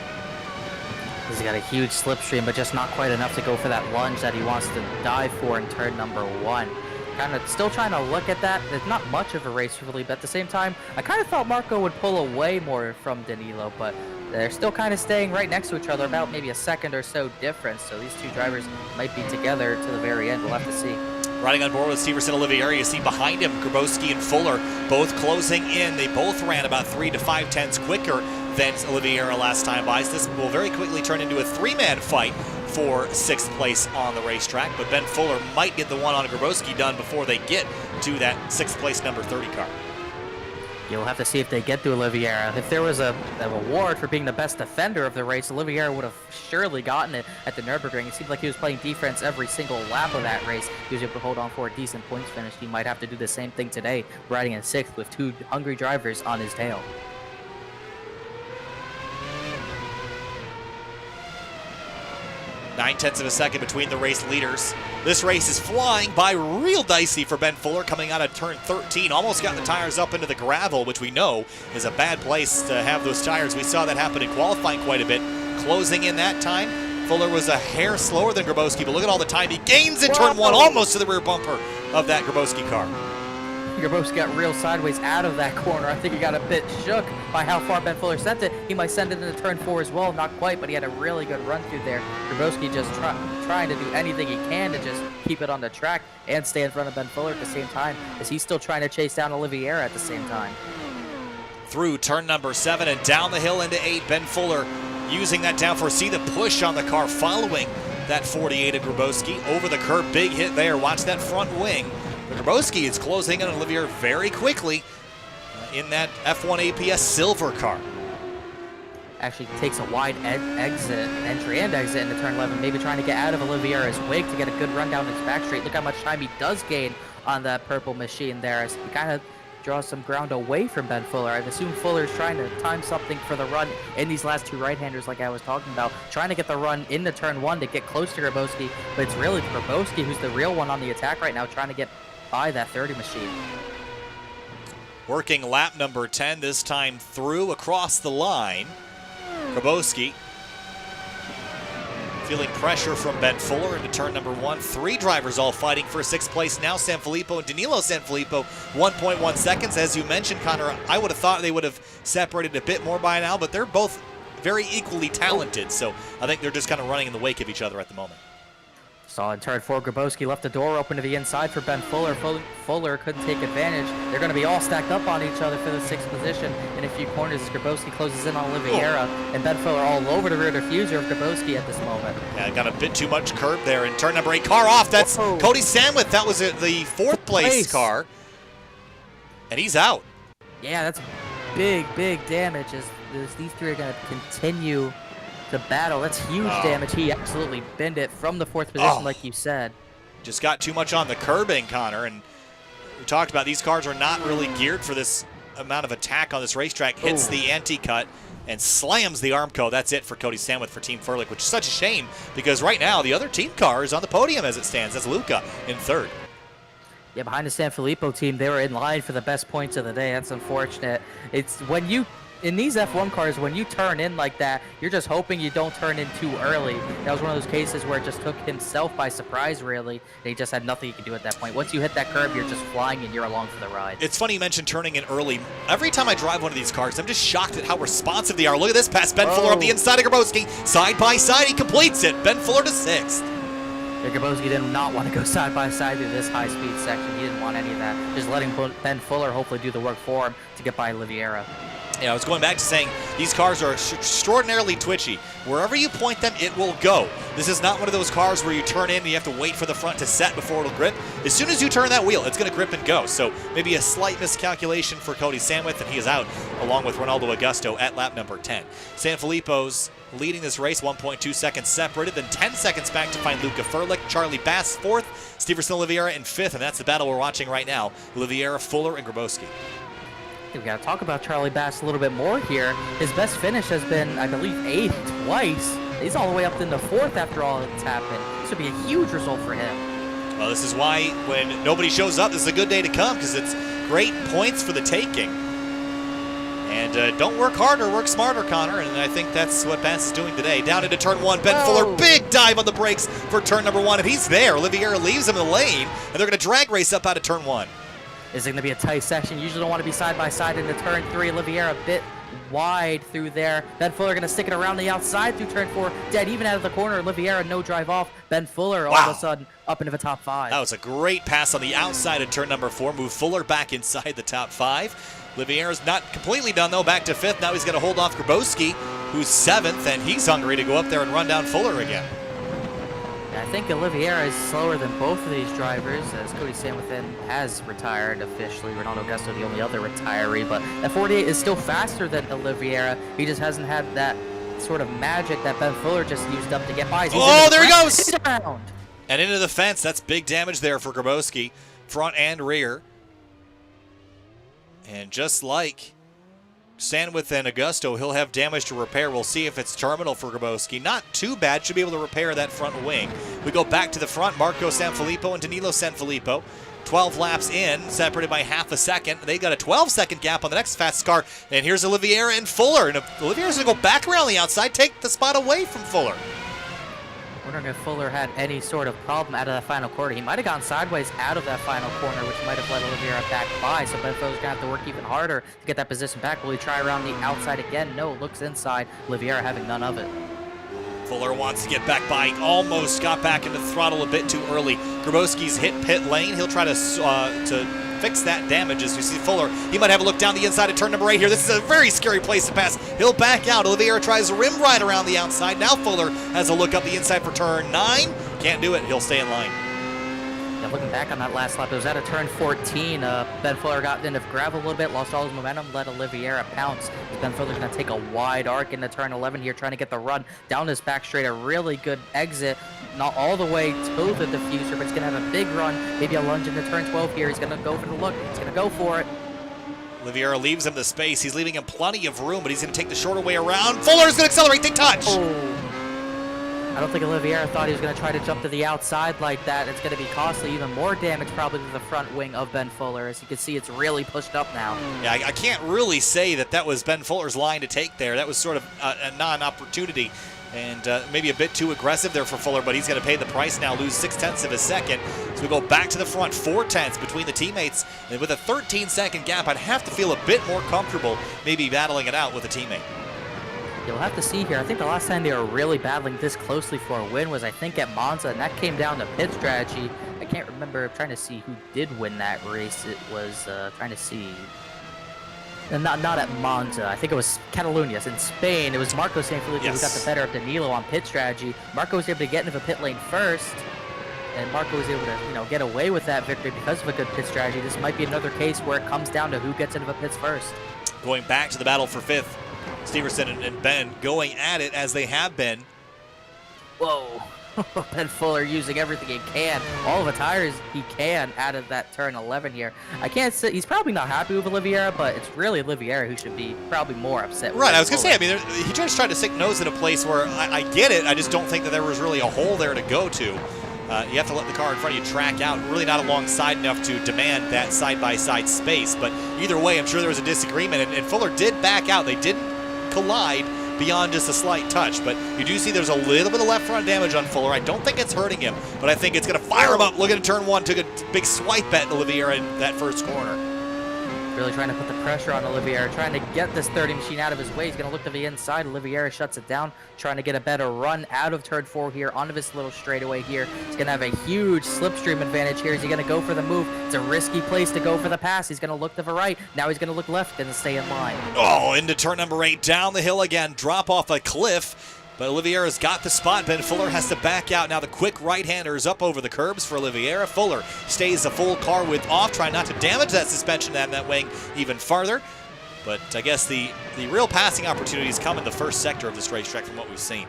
He's got a huge slipstream, but just not quite enough to go for that lunge that he wants to dive for in turn number 1. Kind of still trying to look at that. It's not much of a race really, but at the same time, I kind of thought Marco would pull away more from Danilo, but they're still kind of staying right next to each other, about maybe a second or so difference. So these two drivers might be together to the very end. We'll have to see. Riding on board with Severson Olivieri, you see behind him Grimoski and Fuller both closing in. They both ran about 3 to 5 tenths quicker than Olivieri last time by. So this will very quickly turn into a 3-man fight for 6th place on the racetrack. But Ben Fuller might get the one on Grimoski done before they get to that 6th place number 30 car. You'll have to see if they get to Olivieri. If there was an award for being the best defender of the race, Olivieri would have surely gotten it at the Nürburgring. It seemed like he was playing defense every single lap of that race. He was able to hold on for a decent points finish. He might have to do the same thing today, riding in 6th with 2 hungry drivers on his tail. 9 tenths of a second between the race leaders. This race is flying by real dicey for Ben Fuller coming out of turn 13. Almost got the tires up into the gravel, which we know is a bad place to have those tires. We saw that happen in qualifying quite a bit. Closing in that time, Fuller was a hair slower than Grimoski, but look at all the time he gains in turn 1, almost to the rear bumper of that Grimoski car. Grimoski got real sideways out of that corner. I think he got a bit shook by how far Ben Fuller sent it. He might send it into turn 4 as well. Not quite, but he had a really good run through there. Grimoski just trying to do anything he can to just keep it on the track and stay in front of Ben Fuller at the same time, as he's still trying to chase down Olivieri at the same time. Through turn number 7 and down the hill into 8, Ben Fuller using that downforce. See the push on the car following that 48 of Grimoski. Over the curb, big hit there. Watch that front wing. But Grimoski is closing in on Olivieri very quickly in that F1 APS silver car. Actually takes a wide entry and exit into turn 11, maybe trying to get out of Olivieri's wake to get a good run down his back straight. Look how much time he does gain on that purple machine there as he kind of draws some ground away from Ben Fuller. I'd assume Fuller's trying to time something for the run in these last 2 right-handers like I was talking about, trying to get the run into turn 1 to get close to Grimoski, but it's really Grimoski who's the real one on the attack right now, trying to get by that 30 machine. Working lap number 10, this time through across the line. Grimoski feeling pressure from Ben Fuller into turn number 1. 3 drivers all fighting for 6th place now. Sanfilippo and Danilo Sanfilippo, 1.1 seconds. As you mentioned, Connor, I would have thought they would have separated a bit more by now, but they're both very equally talented, so I think they're just kind of running in the wake of each other at the moment. Saw in turn 4, Grimoski left the door open to the inside for Ben Fuller. Fuller couldn't take advantage. They're going to be all stacked up on each other for the 6th position in a few corners as Grimoski closes in on Oliveira, and Ben Fuller all over the rear diffuser of Grimoski at this moment. Yeah, got a bit too much curb there in turn number 8. Car off. That's Cody Sandwith. That was the 4th place car. And he's out. Yeah, that's big damage as these three are going to continue to battle. That's huge damage. He absolutely binned it from the 4th position, like you said. Just got too much on the curbing, Connor, and we talked about these cars are not really geared for this amount of attack on this racetrack. Hits the anti-cut and slams the Armco. That's it for Cody Sandwith for Team Furlick, which is such a shame because right now the other team car is on the podium as it stands. That's Luca in 3rd. Yeah, behind the Sanfilippo team, they were in line for the best points of the day. That's unfortunate. It's when you, in these F1 cars, when you turn in like that, you're just hoping you don't turn in too early. That was one of those cases where it just took himself by surprise, really. And he just had nothing he could do at that point. Once you hit that curb, you're just flying and you're along for the ride. It's funny you mentioned turning in early. Every time I drive one of these cars, I'm just shocked at how responsive they are. Look at this pass. Ben Fuller up the inside of Grimoski. Side by side, he completes it. Ben Fuller to 6th. Yeah, Grimoski did not want to go side by side through this high-speed section. He didn't want any of that. Just letting Ben Fuller hopefully do the work for him to get by Oliveira. Yeah, I was going back to saying these cars are extraordinarily twitchy. Wherever you point them, it will go. This is not one of those cars where you turn in and you have to wait for the front to set before it'll grip. As soon as you turn that wheel, it's going to grip and go. So maybe a slight miscalculation for Cody Sandwith, and he is out along with Ronaldo Agusto at lap number 10. Sanfilippo's leading this race, 1.2 seconds separated, then 10 seconds back to find Luca Furlick. Charlie Bass 4th, Steverson Oliveira in 5th, and that's the battle we're watching right now. Oliveira, Fuller, and Grimoski. We got to talk about Charlie Bass a little bit more here. His best finish has been, I believe, 8th twice. He's all the way up into 4th after all that's happened. This would be a huge result for him. Well, this is why when nobody shows up, this is a good day to come because it's great points for the taking. And don't work harder, work smarter, Connor, and I think that's what Bass is doing today. Down into turn 1, Ben Fuller, big dive on the brakes for turn number 1, and he's there. Oliveira leaves him in the lane, and they're going to drag race up out of turn 1. Is it going to be a tight section? Usually don't want to be side by side into turn 3. Oliveira a bit wide through there. Ben Fuller going to stick it around the outside through turn 4. Dead even out of the corner. Oliveira no drive off. Ben Fuller all of a sudden up into the top 5. That was a great pass on the outside of turn number 4. Move Fuller back inside the top 5. Oliveira's not completely done though. Back to 5th. Now he's going to hold off Grimoski, who's 7th, and he's hungry to go up there and run down Fuller again. I think Oliveira is slower than both of these drivers, as Cody Sandwith has retired officially. Ronaldo Agusto, the only other retiree, but that 48 is still faster than Oliveira. He just hasn't had that sort of magic that Ben Fuller just used up to get by. There he goes! He's around. And into the fence. That's big damage there for Grimoski, front and rear. And just like Sandwith and Agusto, he'll have damage to repair. We'll see if it's terminal for Grimoski. Not too bad. Should be able to repair that front wing. We go back to the front. Marco Sanfilippo and Danilo Sanfilippo. 12 laps in, separated by half a second. They got a 12-second gap on the next fastest car. And here's Oliveira and Fuller. And Oliveira's going to go back around the outside, take the spot away from Fuller. Wondering if Fuller had any sort of problem out of that final corner. He might have gone sideways out of that final corner, which might have let Oliveira back by. So Ben Fuller's going to have to work even harder to get that position back. Will he try around the outside again? No, looks inside. Oliveira having none of it. Fuller wants to get back by. Almost got back into the throttle a bit too early. Grimoski's hit pit lane. He'll try to fix that damage. As we see Fuller, he might have a look down the inside of turn number 8 here. This is a very scary place to pass. He'll back out. Oliveira tries a rim ride around the outside. Now Fuller has a look up the inside for turn 9. Can't do it. He'll stay in line. Yeah, looking back on that last lap, it was at a turn 14. Ben Fuller got into gravel a little bit, lost all his momentum, let Oliveira pounce. Ben Fuller's going to take a wide arc into turn 11 here, trying to get the run down this back straight. A really good exit, not all the way to the diffuser, but he's going to have a big run, maybe a lunge into turn 12 here. He's going to go for the look. He's going to go for it. Oliveira leaves him the space. He's leaving him plenty of room, but he's going to take the shorter way around. Fuller's going to accelerate. They touch. I don't think Oliveira thought he was going to try to jump to the outside like that. It's going to be costly, even more damage probably to the front wing of Ben Fuller. As you can see, it's really pushed up now. Yeah, I can't really say that was Ben Fuller's line to take there. That was sort of a non-opportunity and maybe a bit too aggressive there for Fuller, but he's going to pay the price now, lose 0.6 of a second. So we go back to the front, 0.4 between the teammates. And with a 13-second gap, I'd have to feel a bit more comfortable maybe battling it out with a teammate. You'll have to see here. I think the last time they were really battling this closely for a win was, I think, at Monza, and that came down to pit strategy. I can't remember. I'm trying to see who did win that race. It was trying to see. Not at Monza. I think it was Catalunya. In Spain, it was Marco Sanfilippo who got the better of Danilo on pit strategy. Marco was able to get into the pit lane first, and Marco was able to, get away with that victory because of a good pit strategy. This might be another case where it comes down to who gets into the pits first. Going back to the battle for fifth, Steverson and Ben going at it as they have been. Whoa. Ben Fuller using everything he can, all of the tires he can out of that turn 11 here. I can't say he's probably not happy with Oliveira, but it's really Oliveira who should be probably more upset with Right, Ben I was going to say, Fuller. I mean, he just tried to stick nose in a place where I get it. I just don't think that there was really a hole there to go to. You have to let the car in front of you track out, really not alongside enough to demand that side-by-side space. But either way, I'm sure there was a disagreement, and Fuller did back out. They didn't collide beyond just a slight touch, but you do see there's a little bit of left front damage on Fuller. I don't think it's hurting him, but I think it's going to fire him up. Look at turn one, took a big swipe at Oliveira in that first corner. Really trying to put the pressure on Oliveira, trying to get this 30 machine out of his way. He's going to look to the inside. Oliveira shuts it down, trying to get a better run out of turn 4 here onto this little straightaway here. He's going to have a huge slipstream advantage here. Is he going to go for the move? It's a risky place to go for the pass. He's going to look to the right. Now he's going to look left and stay in line. Oh, into turn number 8, down the hill again, drop off a cliff. But Oliveira's got the spot. Ben Fuller has to back out. Now the quick right-hander is up over the curbs for Oliveira. Fuller stays a full car width off, trying not to damage that suspension and that wing even farther. But I guess the real passing opportunities come in the first sector of this racetrack from what we've seen.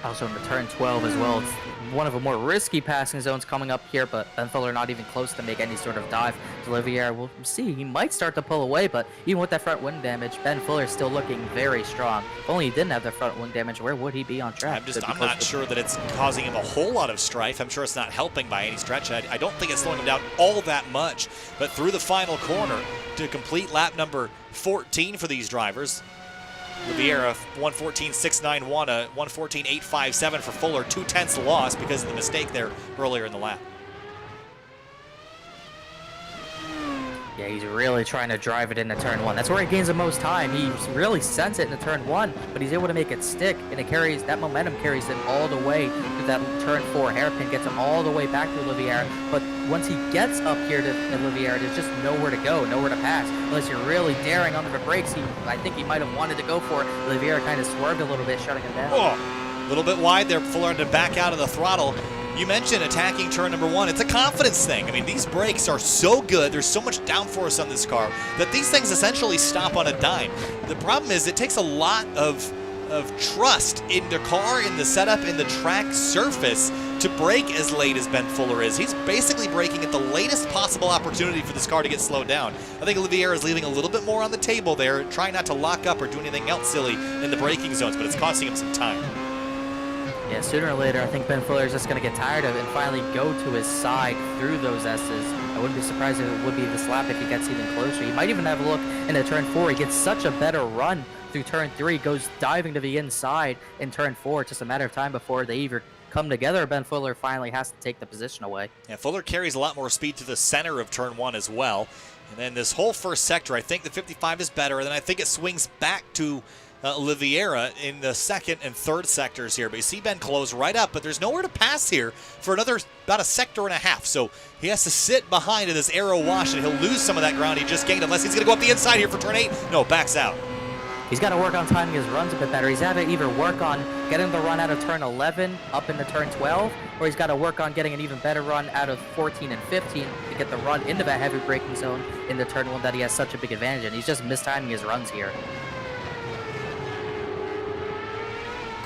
Also in the turn 12 as well. It's one of the more risky passing zones coming up here, but Ben Fuller not even close to make any sort of dive. Oliveira, we'll see. He might start to pull away, but even with that front wing damage, Ben Fuller is still looking very strong. If only he didn't have the front wing damage, where would he be on track? I'm not sure that it's causing him a whole lot of strife. I'm sure it's not helping by any stretch. I don't think it's slowing him down all that much. But through the final corner to complete lap number 14 for these drivers, Oliveira 1:14.691, a 1:14.857 for Fuller, 2/10 loss because of the mistake there earlier in the lap. Yeah, he's really trying to drive it into turn 1. That's where he gains the most time. He really sends it into turn 1, but he's able to make it stick, and it carries that momentum carries him all the way to that turn 4 hairpin, gets him all the way back to Oliveira. But once he gets up here to Oliveira, there's just nowhere to go, nowhere to pass, unless you're really daring under the brakes. I think he might have wanted to go for it. Oliveira kind of swerved a little bit, shutting him down. Oh, a little bit wide there. Fuller had to back out of the throttle. You mentioned attacking turn number 1. It's a confidence thing. I mean, these brakes are so good. There's so much downforce on this car that these things essentially stop on a dime. The problem is it takes a lot of trust in the car, in the setup, in the track surface to brake as late as Ben Fuller is. He's basically braking at the latest possible opportunity for this car to get slowed down. I think Oliveira is leaving a little bit more on the table there, trying not to lock up or do anything else silly in the braking zones, but it's costing him some time. Yeah, sooner or later, I think Ben Fuller is just going to get tired of it and finally go to his side through those S's. I wouldn't be surprised if it would be this lap if he gets even closer. He might even have a look into turn 4. He gets such a better run through turn 3, goes diving to the inside in turn 4. It's just a matter of time before they either come together or Ben Fuller finally has to take the position away. Yeah, Fuller carries a lot more speed to the center of turn 1 as well. And then this whole first sector, I think the 55 is better, and then I think it swings back to Oliveira in the second and third sectors here. But you see Ben close right up, but there's nowhere to pass here for another about a sector and a half. So he has to sit behind in this arrow wash, and he'll lose some of that ground he just gained unless he's going to go up the inside here for turn 8. No, backs out. He's got to work on timing his runs a bit better. He's got to either work on getting the run out of turn 11 up into turn 12, or he's got to work on getting an even better run out of 14 and 15 to get the run into that heavy braking zone in the turn 1 that he has such a big advantage in. He's just mistiming his runs here.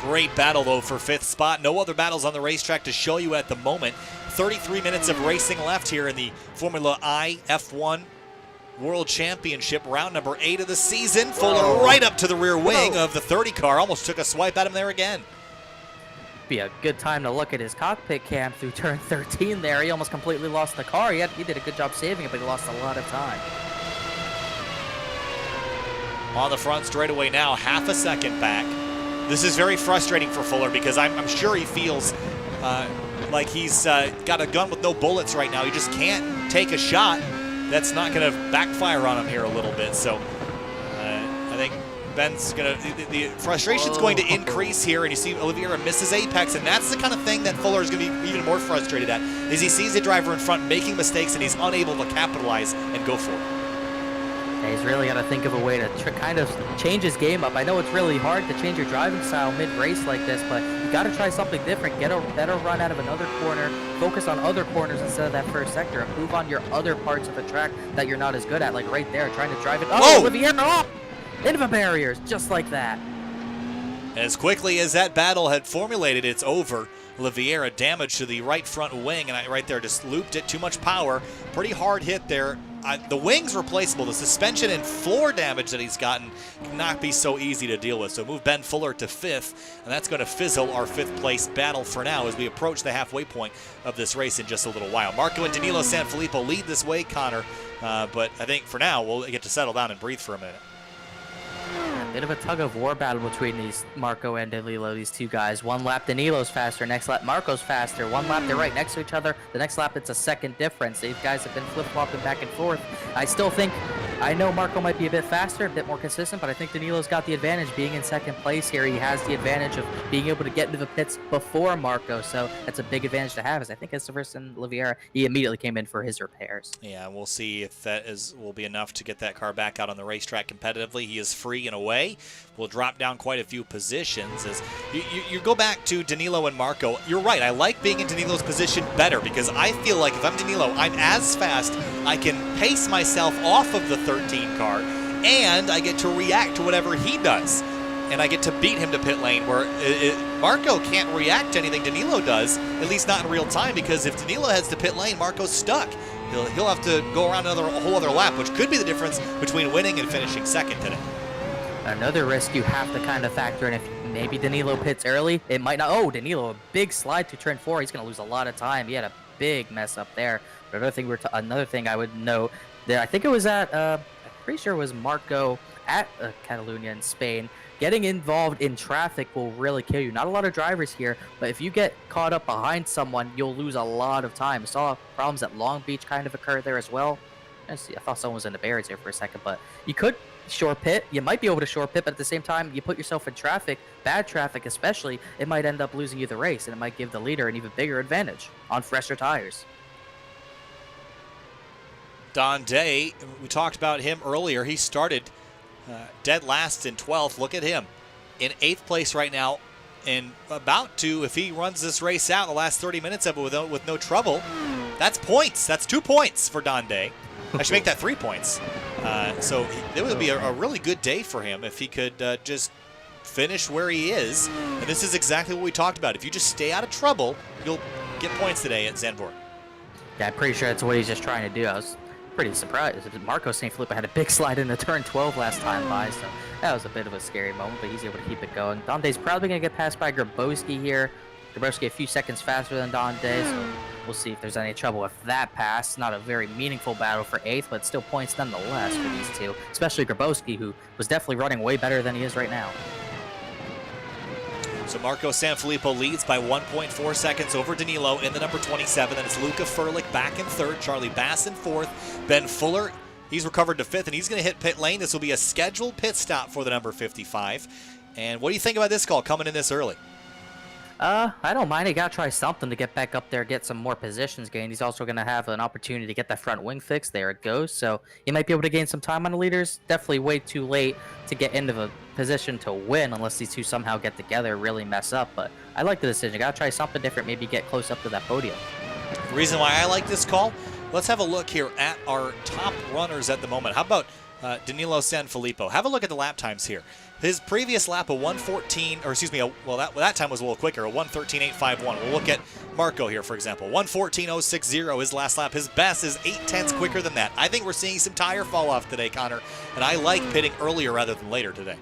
Great battle, though, for 5th spot. No other battles on the racetrack to show you at the moment. 33 minutes of racing left here in the Formula I F1 World Championship, round number 8 of the season. Fuller right up to the rear wing of the 30 car. Almost took a swipe at him there again. Be a good time to look at his cockpit cam through turn 13 there. He almost completely lost the car. He did a good job saving it, but he lost a lot of time. On the front straightaway now, half a second back. This is very frustrating for Fuller because I'm sure he feels like he's got a gun with no bullets right now. He just can't take a shot that's not going to backfire on him here a little bit. So I think Ben's gonna, the frustration's going to increase here, and you see Oliveira misses apex, and that's the kind of thing that Fuller is going to be even more frustrated at, is he sees the driver in front making mistakes, and he's unable to capitalize and go for it. Yeah, he's really got to think of a way to kind of change his game up. I know it's really hard to change your driving style mid-race like this, but you got to try something different. Get a better run out of another corner, focus on other corners instead of that first sector, improve on your other parts of the track that you're not as good at, like right there, trying to drive it. Oh, Olivier, oh! Into the barriers, just like that. As quickly as that battle had formulated, it's over. Oliveira damage to the right front wing, and right there just looped it, too much power. Pretty hard hit there. The wing's replaceable. The suspension and floor damage that he's gotten cannot be so easy to deal with. So move Ben Fuller to 5th, and that's going to fizzle our 5th place battle for now as we approach the halfway point of this race in just a little while. Marco and Danilo Sanfilippo lead this way, Connor, but I think for now we'll get to settle down and breathe for a minute. A bit of a tug-of-war battle between these Marco and Danilo, these two guys. One lap Danilo's faster, next lap Marco's faster. One lap they're right next to each other, the next lap it's a second difference. These guys have been flip-flopping back and forth. I still think, I know Marco might be a bit faster, a bit more consistent, but I think Danilo's got the advantage being in second place here. He has the advantage of being able to get into the pits before Marco, so that's a big advantage to have, as I think as the first in Oliveira, he immediately came in for his repairs. Yeah, we'll see if that will be enough to get that car back out on the racetrack competitively. He is free and away. Will drop down quite a few positions. As you go back to Danilo and Marco, you're right. I like being in Danilo's position better because I feel like if I'm Danilo, I'm as fast. I can pace myself off of the 13 car, and I get to react to whatever he does. And I get to beat him to pit lane, where Marco can't react to anything Danilo does, at least not in real time, because if Danilo heads to pit lane, Marco's stuck. He'll have to go around a whole other lap, which could be the difference between winning and finishing second today. Another risk you have to kind of factor in, if maybe Danilo pits early, it might not. Oh, Danilo, a big slide to turn 4. He's going to lose a lot of time. He had a big mess up there. But another thing I would note, that I think it was at, I'm pretty sure it was Marco at Catalunya in Spain. Getting involved in traffic will really kill you. Not a lot of drivers here, but if you get caught up behind someone, you'll lose a lot of time. I saw problems at Long Beach kind of occur there as well. I thought someone was in the barriers there for a second, but you could short pit. You might be able to short pit, but at the same time, you put yourself in traffic, bad traffic especially, it might end up losing you the race, and it might give the leader an even bigger advantage on fresher tires. Dante, we talked about him earlier. He started dead last in 12th. Look at him in 8th place right now, and about to, if he runs this race out the last 30 minutes of it with no trouble, that's points. That's 2 points for Dante. I should make that 3 points. So it would be a really good day for him if he could just finish where he is. And this is exactly what we talked about. If you just stay out of trouble, you'll get points today at Zandvoort. Yeah, I'm pretty sure that's what he's just trying to do. I was pretty surprised. Marco Sanfilippo had a big slide into turn 12 last time by, so that was a bit of a scary moment, but he's able to keep it going. Dante's probably going to get passed by Grimoski here. Grimoski a few seconds faster than Dante, so we'll see if there's any trouble with that pass. Not a very meaningful battle for 8th, but still points nonetheless for these two, especially Grimoski, who was definitely running way better than he is right now. So Marco Sanfilippo leads by 1.4 seconds over Danilo in the number 27. Then it's Luca Furlick back in 3rd, Charlie Bass in 4th, Ben Fuller, he's recovered to 5th, and he's going to hit pit lane. This will be a scheduled pit stop for the number 55. And what do you think about this call coming in this early? I don't mind. He got to try something to get back up there, get some more positions gained. He's also going to have an opportunity to get that front wing fixed. There it goes. So he might be able to gain some time on the leaders. Definitely way too late to get into a position to win unless these two somehow get together, really mess up. But I like the decision. Got to try something different, maybe get close up to that podium. The reason why I like this call, let's have a look here at our top runners at the moment. How about Danilo Sanfilippo? Have a look at the lap times here. His previous lap, a 1:14, or excuse me, well, that time was a little quicker, a 1:13.851. We'll look at Marco here, for example. 1:14.060 his last lap. His best is 0.8 quicker than that. I think we're seeing some tire fall off today, Connor, and I like pitting earlier rather than later today.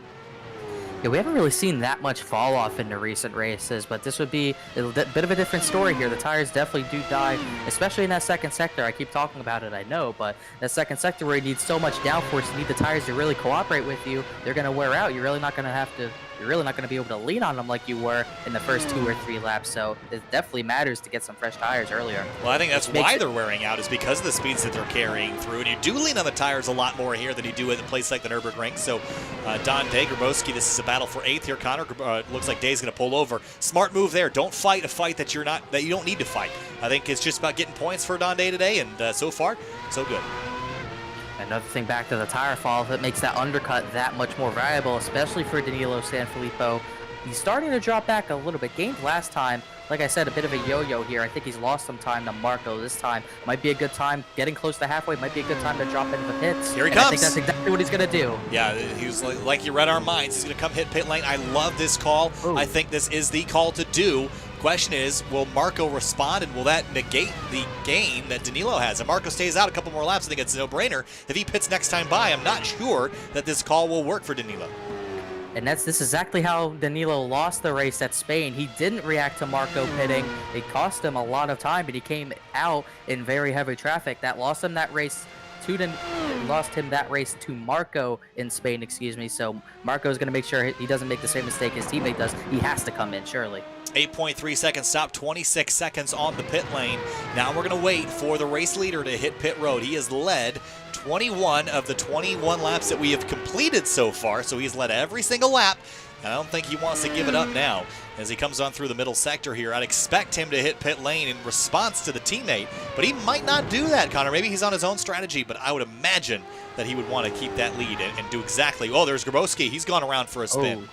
Yeah, we haven't really seen that much fall off in the recent races, but this would be a bit of a different story here. The tires definitely do die, especially in that second sector. I keep talking about it, I know, but that second sector where you need so much downforce, you need the tires to really cooperate with you. They're going to wear out. You're really not going to have to you're really not going to be able to lean on them like you were in the first 2 or 3 laps. So it definitely matters to get some fresh tires earlier. Well, I think that's why they're wearing out, is because of the speeds that they're carrying through. And you do lean on the tires a lot more here than you do at a place like the Nürburgring. So Dante Grimoski, this is a battle for 8th here. Connor, looks like Day's going to pull over. Smart move there. Don't fight a fight that you don't need to fight. I think it's just about getting points for Dante today, and so far, so good. Another thing back to the tire fall, that makes that undercut that much more valuable, especially for Danilo Sanfilippo. He's starting to drop back a little bit. Gained last time, like I said, a bit of a yo-yo here. I think he's lost some time to Marco this time. Might be a good time, getting close to halfway, might be a good time to drop into the pits. Here he comes. I think that's exactly what he's going to do. Yeah, he was like you read our minds. He's going to come hit pit lane. I love this call. Ooh. I think this is the call to do. Question is, will Marco respond, and will that negate the gain that Danilo has? If Marco stays out a couple more laps, I think it's a no-brainer. If he pits next time by, I'm not sure that this call will work for Danilo. And this is exactly how Danilo lost the race at Spain. He didn't react to Marco pitting. It cost him a lot of time, but he came out in very heavy traffic. That lost him that race to Marco in Spain, excuse me. So Marco's going to make sure he doesn't make the same mistake his teammate does. He has to come in, surely. 8.3 seconds stop, 26 seconds on the pit lane. Now we're going to wait for the race leader to hit pit road. He has led 21 of the 21 laps that we have completed so far, so he's led every single lap. I don't think he wants to give it up now. As he comes on through the middle sector here, I'd expect him to hit pit lane in response to the teammate, but he might not do that, Connor. Maybe he's on his own strategy, but I would imagine that he would want to keep that lead and do exactly. Oh, there's Grimoski. He's gone around for a spin. Oh.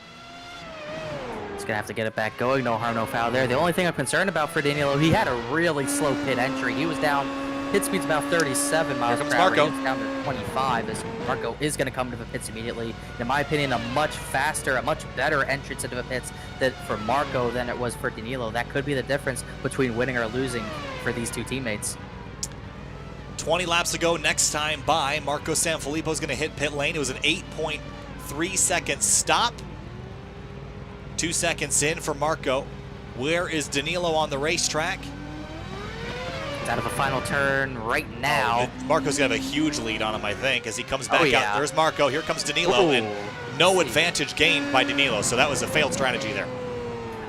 He's going to have to get it back going. No harm, no foul there. The only thing I'm concerned about for Danilo, he had a really slow pit entry. He was down, pit speed's about 37 miles per hour. Marco. He was down to 25 as Marco is going to come to the pits immediately. In my opinion, a much faster, a much better entrance into the pits for Marco than it was for Danilo. That could be the difference between winning or losing for these two teammates. 20 laps ago, next time by, Marco Sanfilippo is going to hit pit lane. It was an 8.3 second stop. 2 seconds in for Marco. Where is Danilo on the racetrack? It's out of the final turn right now. Oh, Marco's going to have a huge lead on him, I think, as he comes back yeah. out. There's Marco. Here comes Danilo. Ooh. And no advantage gained by Danilo, so that was a failed strategy there.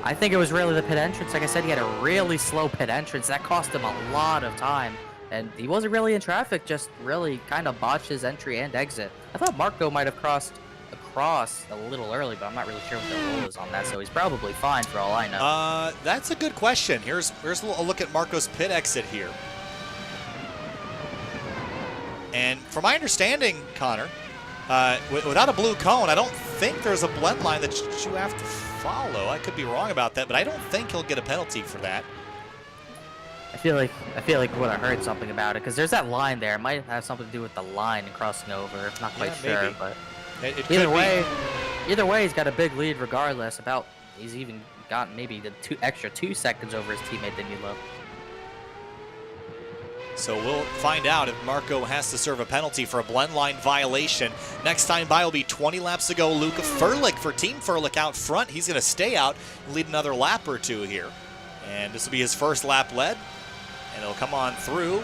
I think it was really the pit entrance. Like I said, he had a really slow pit entrance. That cost him a lot of time. And he wasn't really in traffic, just really kind of botched his entry and exit. I thought Marco might have crossed across a little early, but I'm not really sure what the rule is on that, so he's probably fine for all I know. That's a good question. Here's a look at Marco's pit exit here. And from my understanding, Connor, without a blue cone, I don't think there's a blend line that you have to follow. I could be wrong about that, but I don't think he'll get a penalty for that. I feel like I would have heard something about it, because there's that line there. It might have something to do with the line and crossing over. Not quite sure, maybe. but It either way, he's got a big lead regardless. He's even got maybe the extra 2 seconds over his teammate Danilo. So we'll find out if Marco has to serve a penalty for a blend line violation. Next time by will be 20 laps ago. Luca Furlick for Team Furlick out front. He's going to stay out and lead another lap or two here. And this will be his first lap led. And he'll come on through.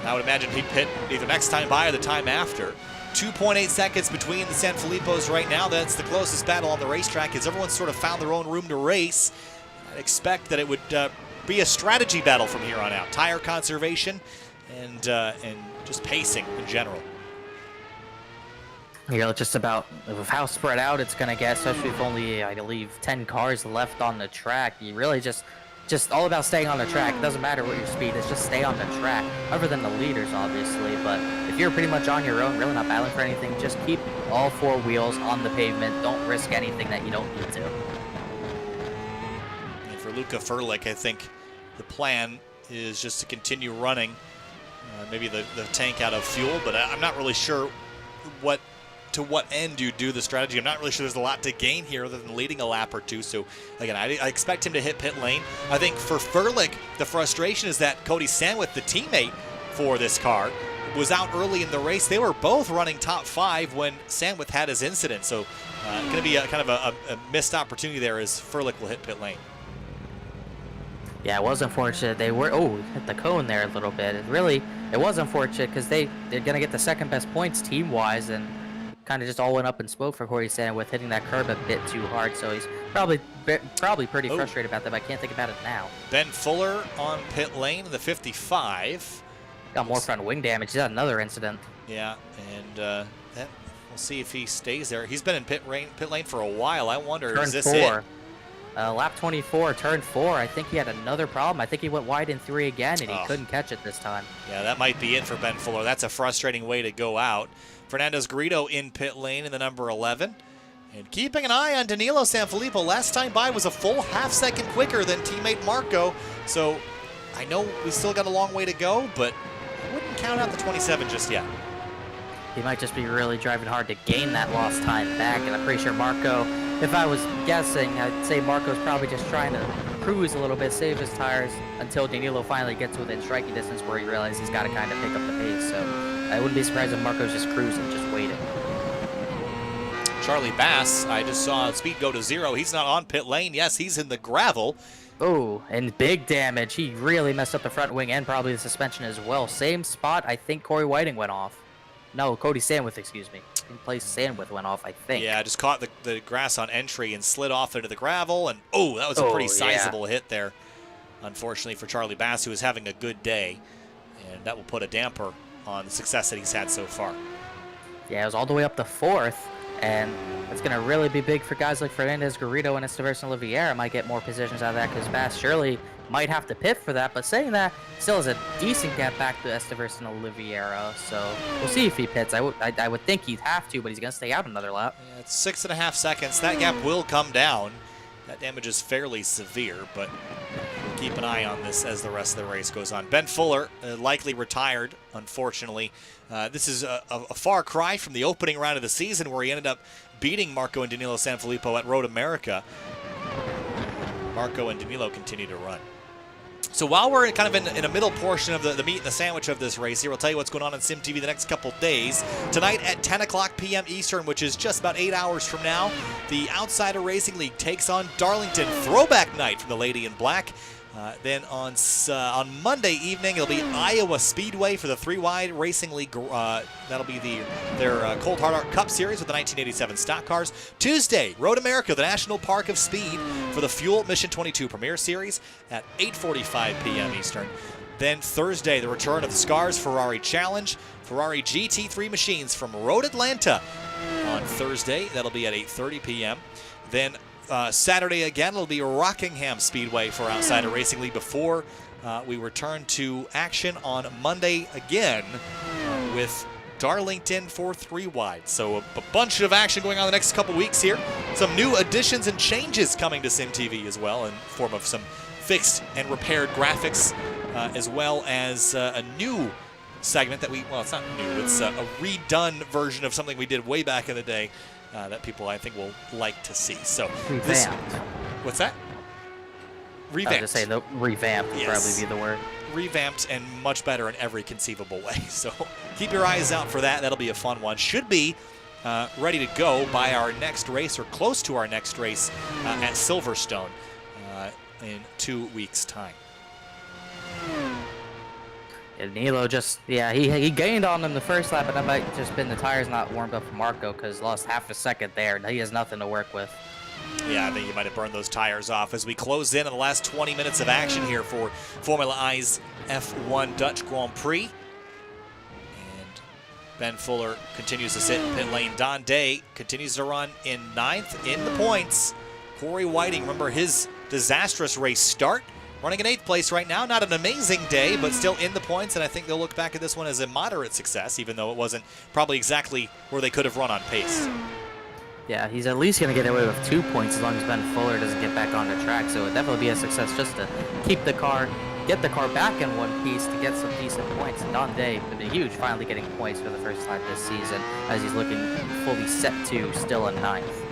I would imagine he'd pit either next time by or the time after. 2.8 seconds between the Sanfilippos right now. That's the closest battle on the racetrack as everyone's sort of found their own room to race. I'd expect that it would be a strategy battle from here on out. Tire conservation and just pacing in general. You're just about with how spread out it's going to get, especially with only, I believe, 10 cars left on the track. You really just all about staying on the track. It doesn't matter what your speed is, just stay on the track, other than the leaders, obviously. But if you're pretty much on your own, really not battling for anything, just keep all 4 wheels on the pavement. Don't risk anything that you don't need to. And for Luca Furlick, I think the plan is just to continue running maybe the tank out of fuel, but I'm not really sure to what end you do the strategy. I'm not really sure there's a lot to gain here other than leading a lap or two. So again, I expect him to hit pit lane. I think for Furlick, the frustration is that Cody Sandwith, the teammate for this car, was out early in the race. They were both running top 5 when Sandwith had his incident. So going to be kind of a missed opportunity there as Furlick will hit pit lane. Yeah, it was unfortunate. They were, hit the cone there a little bit. It was unfortunate because they're going to get the second best points team-wise, and kind of just all went up in smoke for Corey Sandwith, hitting that curb a bit too hard. So he's probably pretty frustrated about that, but I can't think about it now. Ben Fuller on pit lane in the 55. Got more front wing damage. He's had another incident. Yeah, and we'll see if he stays there. He's been in pit lane for a while. I wonder, Turn is this 4. it? Lap 24, turn 4. I think he had another problem. I think he went wide in 3 again, and he couldn't catch it this time. Yeah, that might be it for Ben Fuller. That's a frustrating way to go out. Fernandez Garrido in pit lane in the number 11. And keeping an eye on Danilo Sanfilippo. Last time by was a full half-second quicker than teammate Marco. So I know we still got a long way to go, but I wouldn't count out the 27 just yet. He might just be really driving hard to gain that lost time back, and I'm pretty sure Marco, if I was guessing, I'd say Marco's probably just trying to cruise a little bit, save his tires until Danilo finally gets within striking distance where he realizes he's got to kind of pick up the pace. So I wouldn't be surprised if Marco's just cruising, just waiting. Charlie Bass, I just saw speed go to 0. He's not on pit lane. Yes, he's in the gravel. Oh, and big damage. He really messed up the front wing and probably the suspension as well. Same spot, I think Corey Whiting went off. No, Cody Sandwith, excuse me. In place Sandwith went off, I think. Yeah, just caught the grass on entry and slid off into the gravel. And, that was a pretty sizable hit there, unfortunately, for Charlie Bass, who is having a good day. And that will put a damper on the success that he's had so far. Yeah, it was all the way up to 4th. And it's going to really be big for guys like Fernandez Garrido and Esteverson Oliveira. Might get more positions out of that because Bass surely might have to pit for that. But saying that, still has a decent gap back to Esteverson Oliveira. So we'll see if he pits. I would think he'd have to, but he's going to stay out another lap. Yeah, it's 6.5 seconds. That gap will come down. That damage is fairly severe, but we'll keep an eye on this as the rest of the race goes on. Ben Fuller likely retired, unfortunately. This is a far cry from the opening round of the season where he ended up beating Marco and Danilo Sanfilippo at Road America. Marco and Danilo continue to run. So while we're kind of in a middle portion of the meat and the sandwich of this race here, we'll tell you what's going on Sim TV the next couple days. Tonight at 10 o'clock p.m. Eastern, which is just about 8 hours from now, the Outsider Racing League takes on Darlington. Throwback night from the Lady in Black. Then on Monday evening, it'll be Iowa Speedway for the 3-Wide Racing League. That'll be their Cold Hard Art Cup Series with the 1987 stock cars. Tuesday, Road America, the National Park of Speed for the Fuel Mission 22 Premier Series at 8:45 p.m. Eastern. Then Thursday, the return of the Scars Ferrari Challenge, Ferrari GT3 machines from Road Atlanta on Thursday. That'll be at 8:30 p.m. Then Saturday again, it'll be Rockingham Speedway for Outsider Racing League before we return to action on Monday again with Darlington for 3-Wide. So a bunch of action going on the next couple weeks here. Some new additions and changes coming to Sim TV as well in form of some fixed and repaired graphics as well as a new segment that it's not new, it's a redone version of something we did way back in the day. That people, I think, will like to see. So revamped. What's that? Revamped. I was just saying, revamped would probably be the word. Revamped and much better in every conceivable way. So keep your eyes out for that. That'll be a fun one. Should be ready to go by our next race or close to our next race at Silverstone in 2 weeks' time. And Nilo just, he gained on them the first lap, but that might just been the tires not warmed up for Marco because lost half a second there, and he has nothing to work with. Yeah, I think you might have burned those tires off as we close in on the last 20 minutes of action here for Formula I's F1 Dutch Grand Prix. And Ben Fuller continues to sit in pit lane. Don Day continues to run in 9th in the points. Corey Whiting, remember his disastrous race start? Running in 8th place right now. Not an amazing day, but still in the points, and I think they'll look back at this one as a moderate success, even though it wasn't probably exactly where they could have run on pace. Yeah, he's at least going to get away with 2 points as long as Ben Fuller doesn't get back on the track, so it would definitely be a success just to keep the car, get the car back in one piece to get some decent points. And Don Day would be huge finally getting points for the first time this season as he's looking fully set to still in 9th.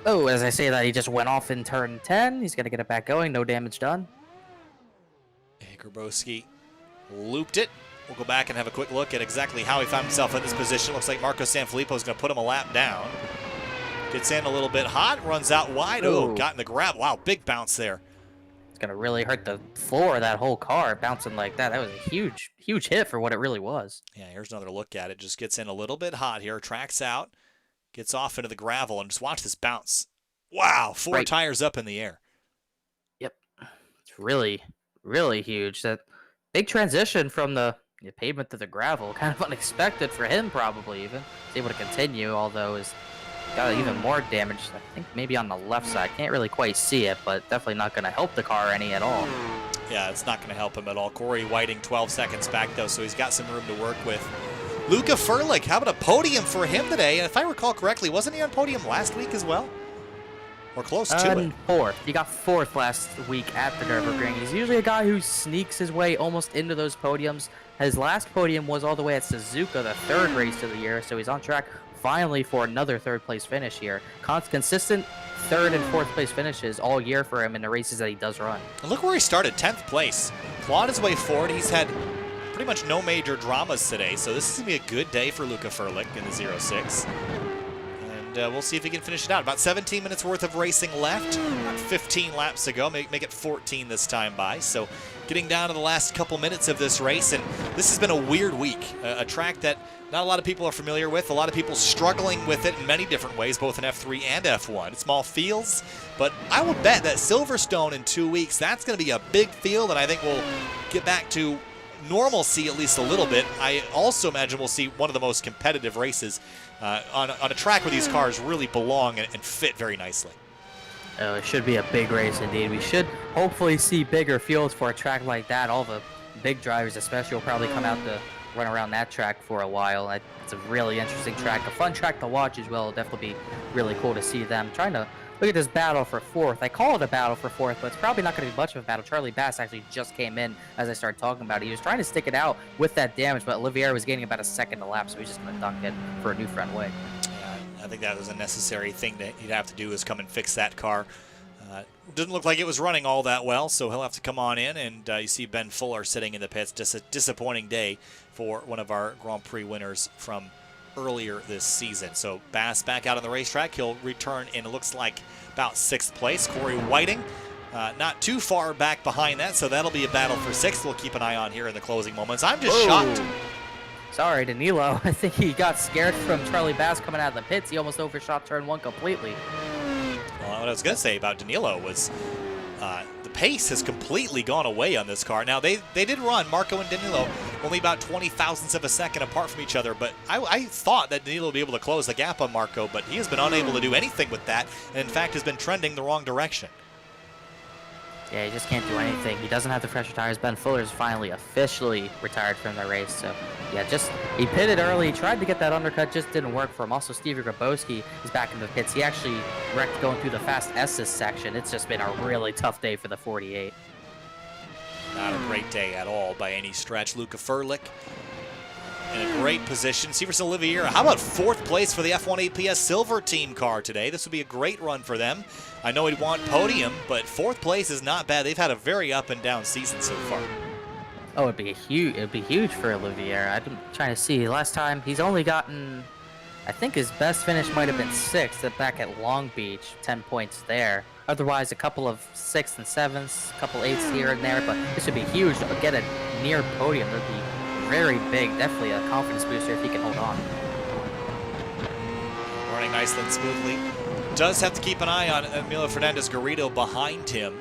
Oh, as I say that, he just went off in turn 10. He's going to get it back going. No damage done. Grimoski looped it. We'll go back and have a quick look at exactly how he found himself in this position. Looks like Marco Sanfilippo is going to put him a lap down. Gets in a little bit hot, runs out wide. Oh, got in the grab. Wow, big bounce there. It's going to really hurt the floor of that whole car bouncing like that. That was a huge, huge hit for what it really was. Yeah, here's another look at it. Just gets in a little bit hot here, tracks out, gets off into the gravel, and just watch this bounce. Wow, 4 tires up in the air. Yep. It's really, really huge. That big transition from the pavement to the gravel, kind of unexpected for him probably even. He's able to continue, although he's got even more damage, I think maybe on the left side. Can't really quite see it, but definitely not going to help the car any at all. Yeah, it's not going to help him at all. Corey Whiting 12 seconds back, though, so he's got some room to work with. Luca Furlick, how about a podium for him today? And if I recall correctly, wasn't he on podium last week as well? Or close to it? Fourth. He got fourth last week at the Nürburgring. He's usually a guy who sneaks his way almost into those podiums. His last podium was all the way at Suzuka, the 3rd race of the year, so he's on track finally for another 3rd place finish here. Consistent 3rd and 4th place finishes all year for him in the races that he does run. And look where he started, 10th place. Clawed his way forward. He's had pretty much no major dramas today, so this is going to be a good day for Luca Furlick in the 06. And we'll see if he can finish it out. About 17 minutes worth of racing left. About 15 laps to go. Make it 14 this time by. So getting down to the last couple minutes of this race. And this has been a weird week. A track that not a lot of people are familiar with. A lot of people struggling with it in many different ways, both in F3 and F1. Small fields. But I will bet that Silverstone in 2 weeks, that's going to be a big field. And I think we'll get back to normalcy at least a little bit. I also imagine we'll see one of the most competitive races on a track where these cars really belong and fit very nicely. Oh, it should be a big race indeed. We should hopefully see bigger fields for a track like that. All the big drivers especially will probably come out to run around that track for a while. It's a really interesting track, a fun track to watch as well. It'll definitely be really cool to see them trying to look at this battle for 4th. I call it a battle for 4th, but it's probably not going to be much of a battle. Charlie Bass actually just came in as I started talking about it. He was trying to stick it out with that damage, but Olivier was gaining about a second a lap, so he's just going to dunk it for a new front wing. Yeah, I think that was a necessary thing that he'd have to do, is come and fix that car. Didn't look like it was running all that well, so he'll have to come on in, and you see Ben Fuller sitting in the pits. Just a disappointing day for one of our Grand Prix winners from earlier this season. So Bass back out on the racetrack. He'll return in, it looks like, about 6th place. Corey Whiting not too far back behind that, so that'll be a battle for 6th. We'll keep an eye on here in the closing moments. I'm just shocked. Sorry, Danilo. I think he got scared from Charlie Bass coming out of the pits. He almost overshot turn 1 completely. Well, what I was going to say about Danilo was the pace has completely gone away on this car. Now, they did run, Marco and Danilo, only about 20 thousandths of a second apart from each other, but I thought that Danilo would be able to close the gap on Marco, but he has been unable to do anything with that, and in fact has been trending the wrong direction. Yeah, he just can't do anything. He doesn't have the fresher tires. Ben Fuller's finally officially retired from the race. So, yeah, he pitted early. He tried to get that undercut, just didn't work for him. Also, Stevie Grabowski is back in the pits. He actually wrecked going through the fast S's section. It's just been a really tough day for the 48. Not a great day at all by any stretch. Luca Furlick in a great position. Severson Olivier, how about 4th place for the F1 APS Silver Team car today? This would be a great run for them. I know he'd want podium, but 4th place is not bad. They've had a very up and down season so far. Oh, it'd be huge for Olivier. I'm trying to see. Last time he's only gotten, I think his best finish might have been 6th back at Long Beach, 10 points there. Otherwise, a couple of 6th and 7ths, a couple 8ths here and there, but this would be huge to get a near podium. That'd be very big, definitely a confidence booster if he can hold on. Running nicely and smoothly. Does have to keep an eye on Emilio Fernandez Garrido behind him,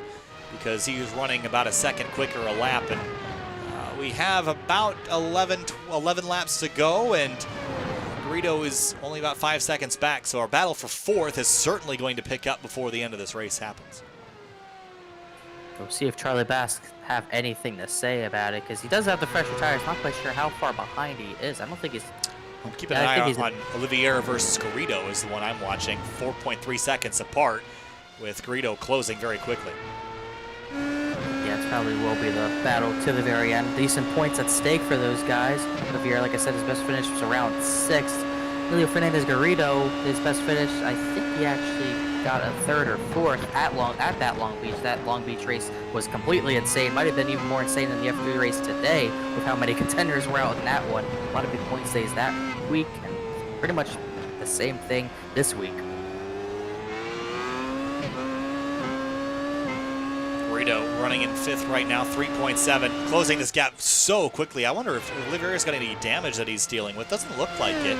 because he was running about a second quicker a lap, and we have about 11 laps to go, and Garrido is only about 5 seconds back, so our battle for 4th is certainly going to pick up before the end of this race happens. We'll see if Charlie Bass have anything to say about it, because he does have the fresher tires. Not quite sure how far behind he is. I don't think he's... I'm keeping an eye on Olivier versus Garrido is the one I'm watching. 4.3 seconds apart, with Garrido closing very quickly. Yeah, it probably will be the battle to the very end. Decent points at stake for those guys. Olivier, like I said, his best finish was around 6th. Emilio Fernandez Garrido, his best finish, I think he actually got a 3rd or 4th at that Long Beach. That Long Beach race was completely insane. Might have been even more insane than the F3 race today with how many contenders were out in that one. A lot of big point stays that week, and pretty much the same thing this week. Garrido running in 5th right now, 3.7, closing this gap so quickly. I wonder if Oliveira's got any damage that he's dealing with. Doesn't look like it,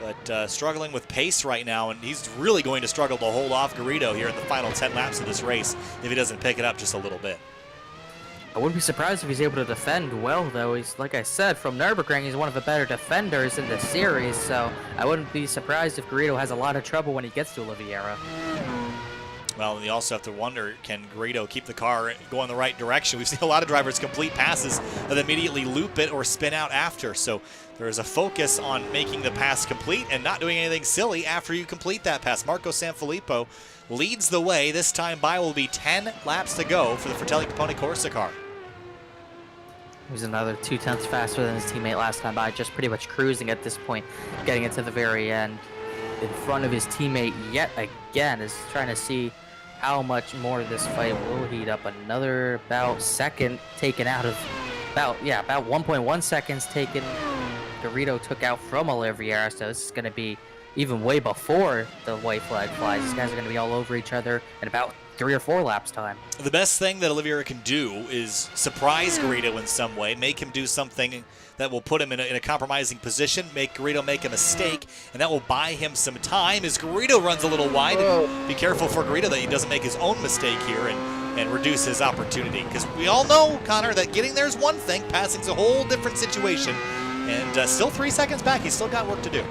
but struggling with pace right now, and he's really going to struggle to hold off Garrido here in the final 10 laps of this race if he doesn't pick it up just a little bit. I wouldn't be surprised if he's able to defend well, though. He's, like I said, from Nürburgring, he's one of the better defenders in the series, so I wouldn't be surprised if Garrido has a lot of trouble when he gets to Oliveira. Well, and you also have to wonder, can Garrido keep the car going the right direction? We've seen a lot of drivers complete passes that immediately loop it or spin out after, so there is a focus on making the pass complete and not doing anything silly after you complete that pass. Marco Sanfilippo leads the way. This time by will be 10 laps to go for the Fratelli Capone Corsa car. He's another 0.2 faster than his teammate last time by, just pretty much cruising at this point, getting it to the very end. In front of his teammate yet again, is trying to see how much more this fight will heat up. Another about second taken out of, about 1.1 seconds taken. Garrido took out from Oliveira, so this is going to be even way before the white flag flies. These guys are going to be all over each other in about 3 or 4 laps time. The best thing that Oliveira can do is surprise Garrido in some way, make him do something that will put him in a compromising position, make Garrido make a mistake, and that will buy him some time as Garrido runs a little wide. And be careful for Garrido that he doesn't make his own mistake here and reduce his opportunity. Because we all know, Connor, that getting there is one thing, passing's a whole different situation. And still 3 seconds back, he's still got work to do.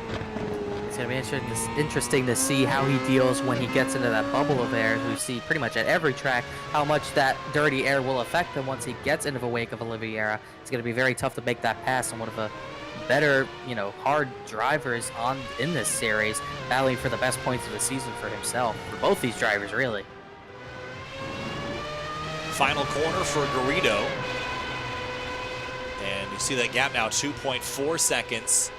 It's going to be interesting to see how he deals when he gets into that bubble of air. We see pretty much at every track how much that dirty air will affect him once he gets into the wake of Oliveira. It's going to be very tough to make that pass on one of the better, hard drivers in this series, battling for the best points of the season for himself, for both these drivers, really. Final corner for Garrido. And you see that gap now, 2.4 seconds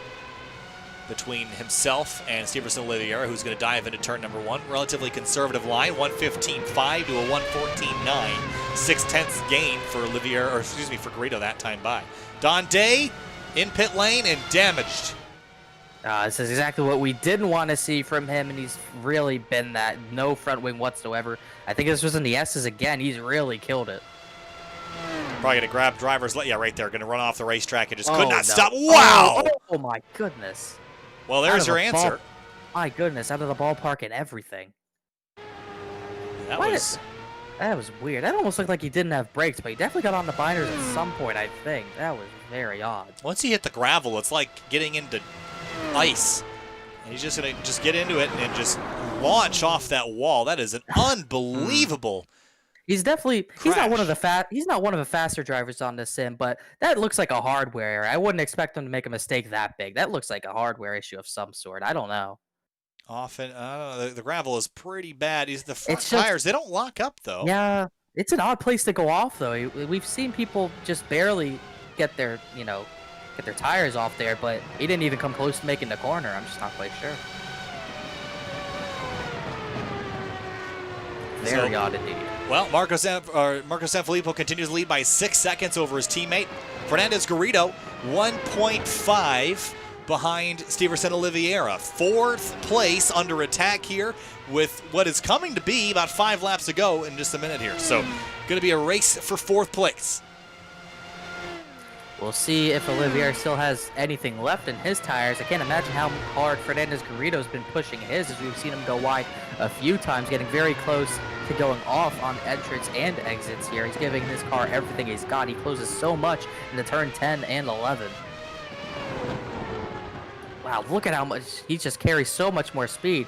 between himself and Steverson Oliveira, who's going to dive into turn number 1. Relatively conservative line, 1:15.5 to a 1:14.9. 0.6 gain for Oliveira, or excuse me, for Garrido that time by. Dante in pit lane and damaged. This is exactly what we didn't want to see from him, and he's really been that. No front wing whatsoever. I think this was in the S's again. He's really killed it. Probably going to grab driver's yeah, right there. Going to run off the racetrack and just could not stop. Wow! Oh my goodness. Well, there's your answer. My goodness, out of the ballpark and everything. That was weird. That almost looked like he didn't have brakes, but he definitely got on the binders at some point, I think. That was very odd. Once he hit the gravel, it's like getting into ice. And he's just going to get into it and just launch off that wall. That is an unbelievable He's definitely crash. he's not one of the faster drivers on this sim, but that looks like a hardware error. I wouldn't expect him to make a mistake that big. That looks like a hardware issue of some sort. I don't know. Often, the gravel is pretty bad. The front tires, they don't lock up though. Yeah, it's an odd place to go off though. We've seen people just barely get their tires off there, but he didn't even come close to making the corner. I'm just not quite sure. Very odd indeed. Well, Marco Sanfilippo continues to lead by 6 seconds over his teammate. Fernandez Garrido, 1.5 behind Steverson Oliveira. 4th place under attack here with what is coming to be about 5 laps to go in just a minute here. So, going to be a race for 4th place. We'll see if Oliveira still has anything left in his tires. I can't imagine how hard Fernandez Garrido's been pushing his, as we've seen him go wide a few times, getting very close to going off on entrance and exits here. He's giving his car everything he's got. He closes so much in the turn 10 and 11. Wow, look at how much he just carries so much more speed.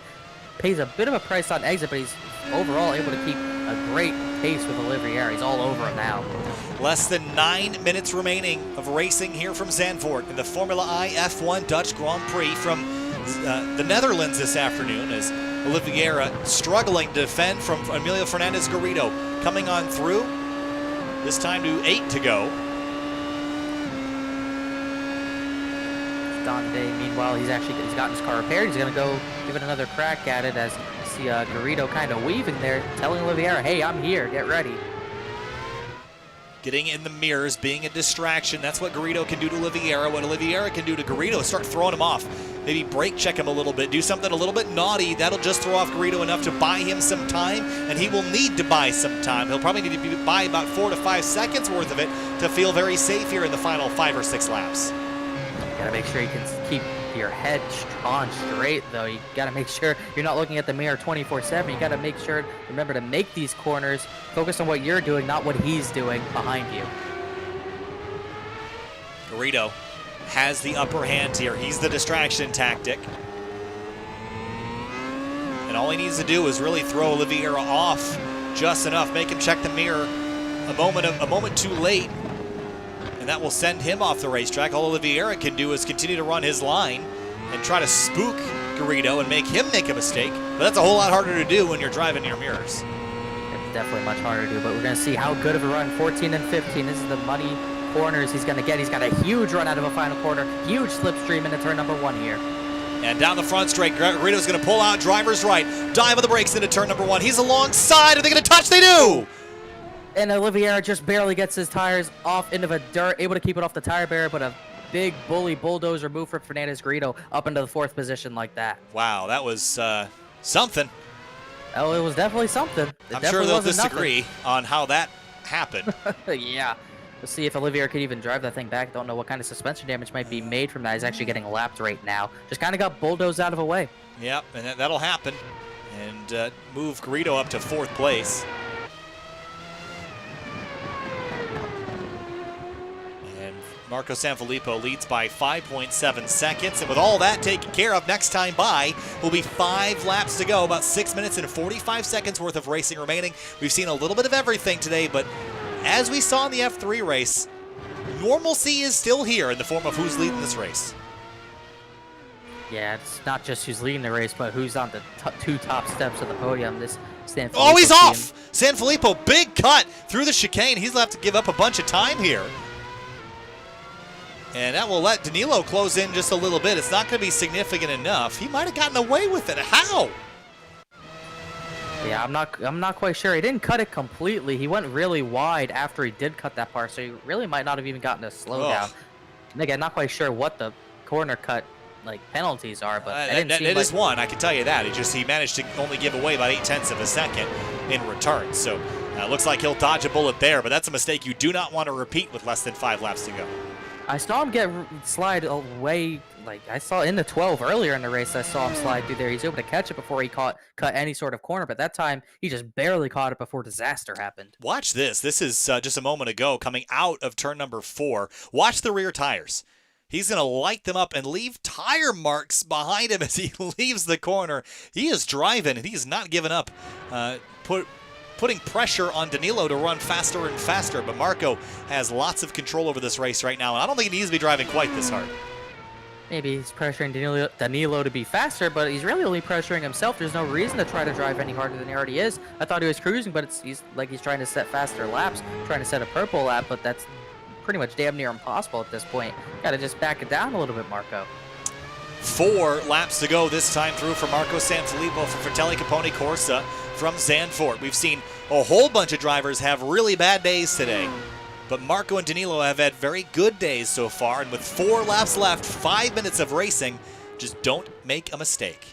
Pays a bit of a price on exit, but he's overall able to keep a great pace with Oliveira. He's all over him now. Less than 9 minutes remaining of racing here from Zandvoort in the Formula I F1 Dutch Grand Prix from the Netherlands this afternoon, as Oliveira struggling to defend from Emilio Fernandez Garrido. Coming on through, this time to 8 to go. Dante, meanwhile, he's gotten his car repaired. He's going to go give it another crack at it, as you see Garrido kind of weaving there, telling Oliveira, hey, I'm here, get ready. getting in the mirrors, being a distraction. That's what Garrido can do to Oliveira. What Oliveira can do to Garrido is start throwing him off. Maybe brake check him a little bit, do something a little bit naughty. That'll just throw off Garrido enough to buy him some time, and he will need to buy some time. He'll probably need to buy about 4 to 5 seconds worth of it to feel very safe here in the final 5 or 6 laps. You gotta make sure you can keep your head on straight, though. You gotta make sure you're not looking at the mirror 24/7. You gotta make sure, remember to make these corners, focus on what you're doing, not what he's doing behind you. Garrido has the upper hand here. He's the distraction tactic. And all he needs to do is really throw Oliveira off just enough, make him check the mirror a moment too late, and that will send him off the racetrack. All Oliveira can do is continue to run his line and try to spook Garrido and make him make a mistake, but that's a whole lot harder to do when you're driving your mirrors. It's definitely much harder to do, but we're going to see how good of a run 14 and 15. This is the money corners he's going to get. He's got a huge run out of a final corner, huge slipstream into turn number 1 here. And down the front straight, Garrido's going to pull out driver's right, dive on the brakes into turn number 1. He's alongside. Are they going to touch? They do! And Oliveira just barely gets his tires off into the dirt, able to keep it off the tire barrier, but a big bulldozer move from Fernandez Garrido up into the 4th position like that. Wow, that was something. Oh, it was definitely something. I'm sure they'll disagree on how that happened. Yeah. We'll see if Oliveira could even drive that thing back. Don't know what kind of suspension damage might be made from that. He's actually getting lapped right now. Just kind of got bulldozed out of the way. Yep, and that'll happen. And move Garrido up to 4th place. And Marco Sanfilippo leads by 5.7 seconds. And with all that taken care of, next time by will be 5 laps to go. About 6 minutes and 45 seconds worth of racing remaining. We've seen a little bit of everything today, but as we saw in the F3 race, normalcy is still here in the form of who's leading this race. Yeah, it's not just who's leading the race, but who's on the 2 top steps of the podium. This Sanfilippo Oh, he's team. off! Sanfilippo, big cut through the chicane. He's left to give up a bunch of time here. And that will let Danilo close in just a little bit. It's not going to be significant enough. He might have gotten away with it. How? Yeah, I'm not quite sure. He didn't cut it completely. He went really wide after he did cut that part, so he really might not have even gotten a slowdown. And again, not quite sure what the corner cut penalties are, but it is one. I can tell you that. He managed to only give away about 0.8 of a second in return. So looks like he'll dodge a bullet there, but that's a mistake you do not want to repeat with less than 5 laps to go. I saw him slide away. I saw in the 12 earlier in the race. I saw him slide through there. He's able to catch it before he cut any sort of corner, but that time he just barely caught it before disaster happened. Watch this. This is just a moment ago coming out of turn number 4. Watch the rear tires. He's going to light them up and leave tire marks behind him as he leaves the corner. He is driving, and he is not giving up. Putting pressure on Danilo to run faster and faster, but Marco has lots of control over this race right now, and I don't think he needs to be driving quite this hard. Maybe he's pressuring Danilo to be faster, but he's really only pressuring himself. There's no reason to try to drive any harder than he already is. I thought he was cruising, but he's trying to set faster laps, trying to set a purple lap, but that's pretty much damn near impossible at this point. Got to just back it down a little bit, Marco. 4 laps to go this time through for Marco Sanfilippo for Fratelli Capone Corsa from Zandvoort. We've seen a whole bunch of drivers have really bad days today, but Marco and Danilo have had very good days so far, and with 4 laps left, 5 minutes of racing, just don't make a mistake.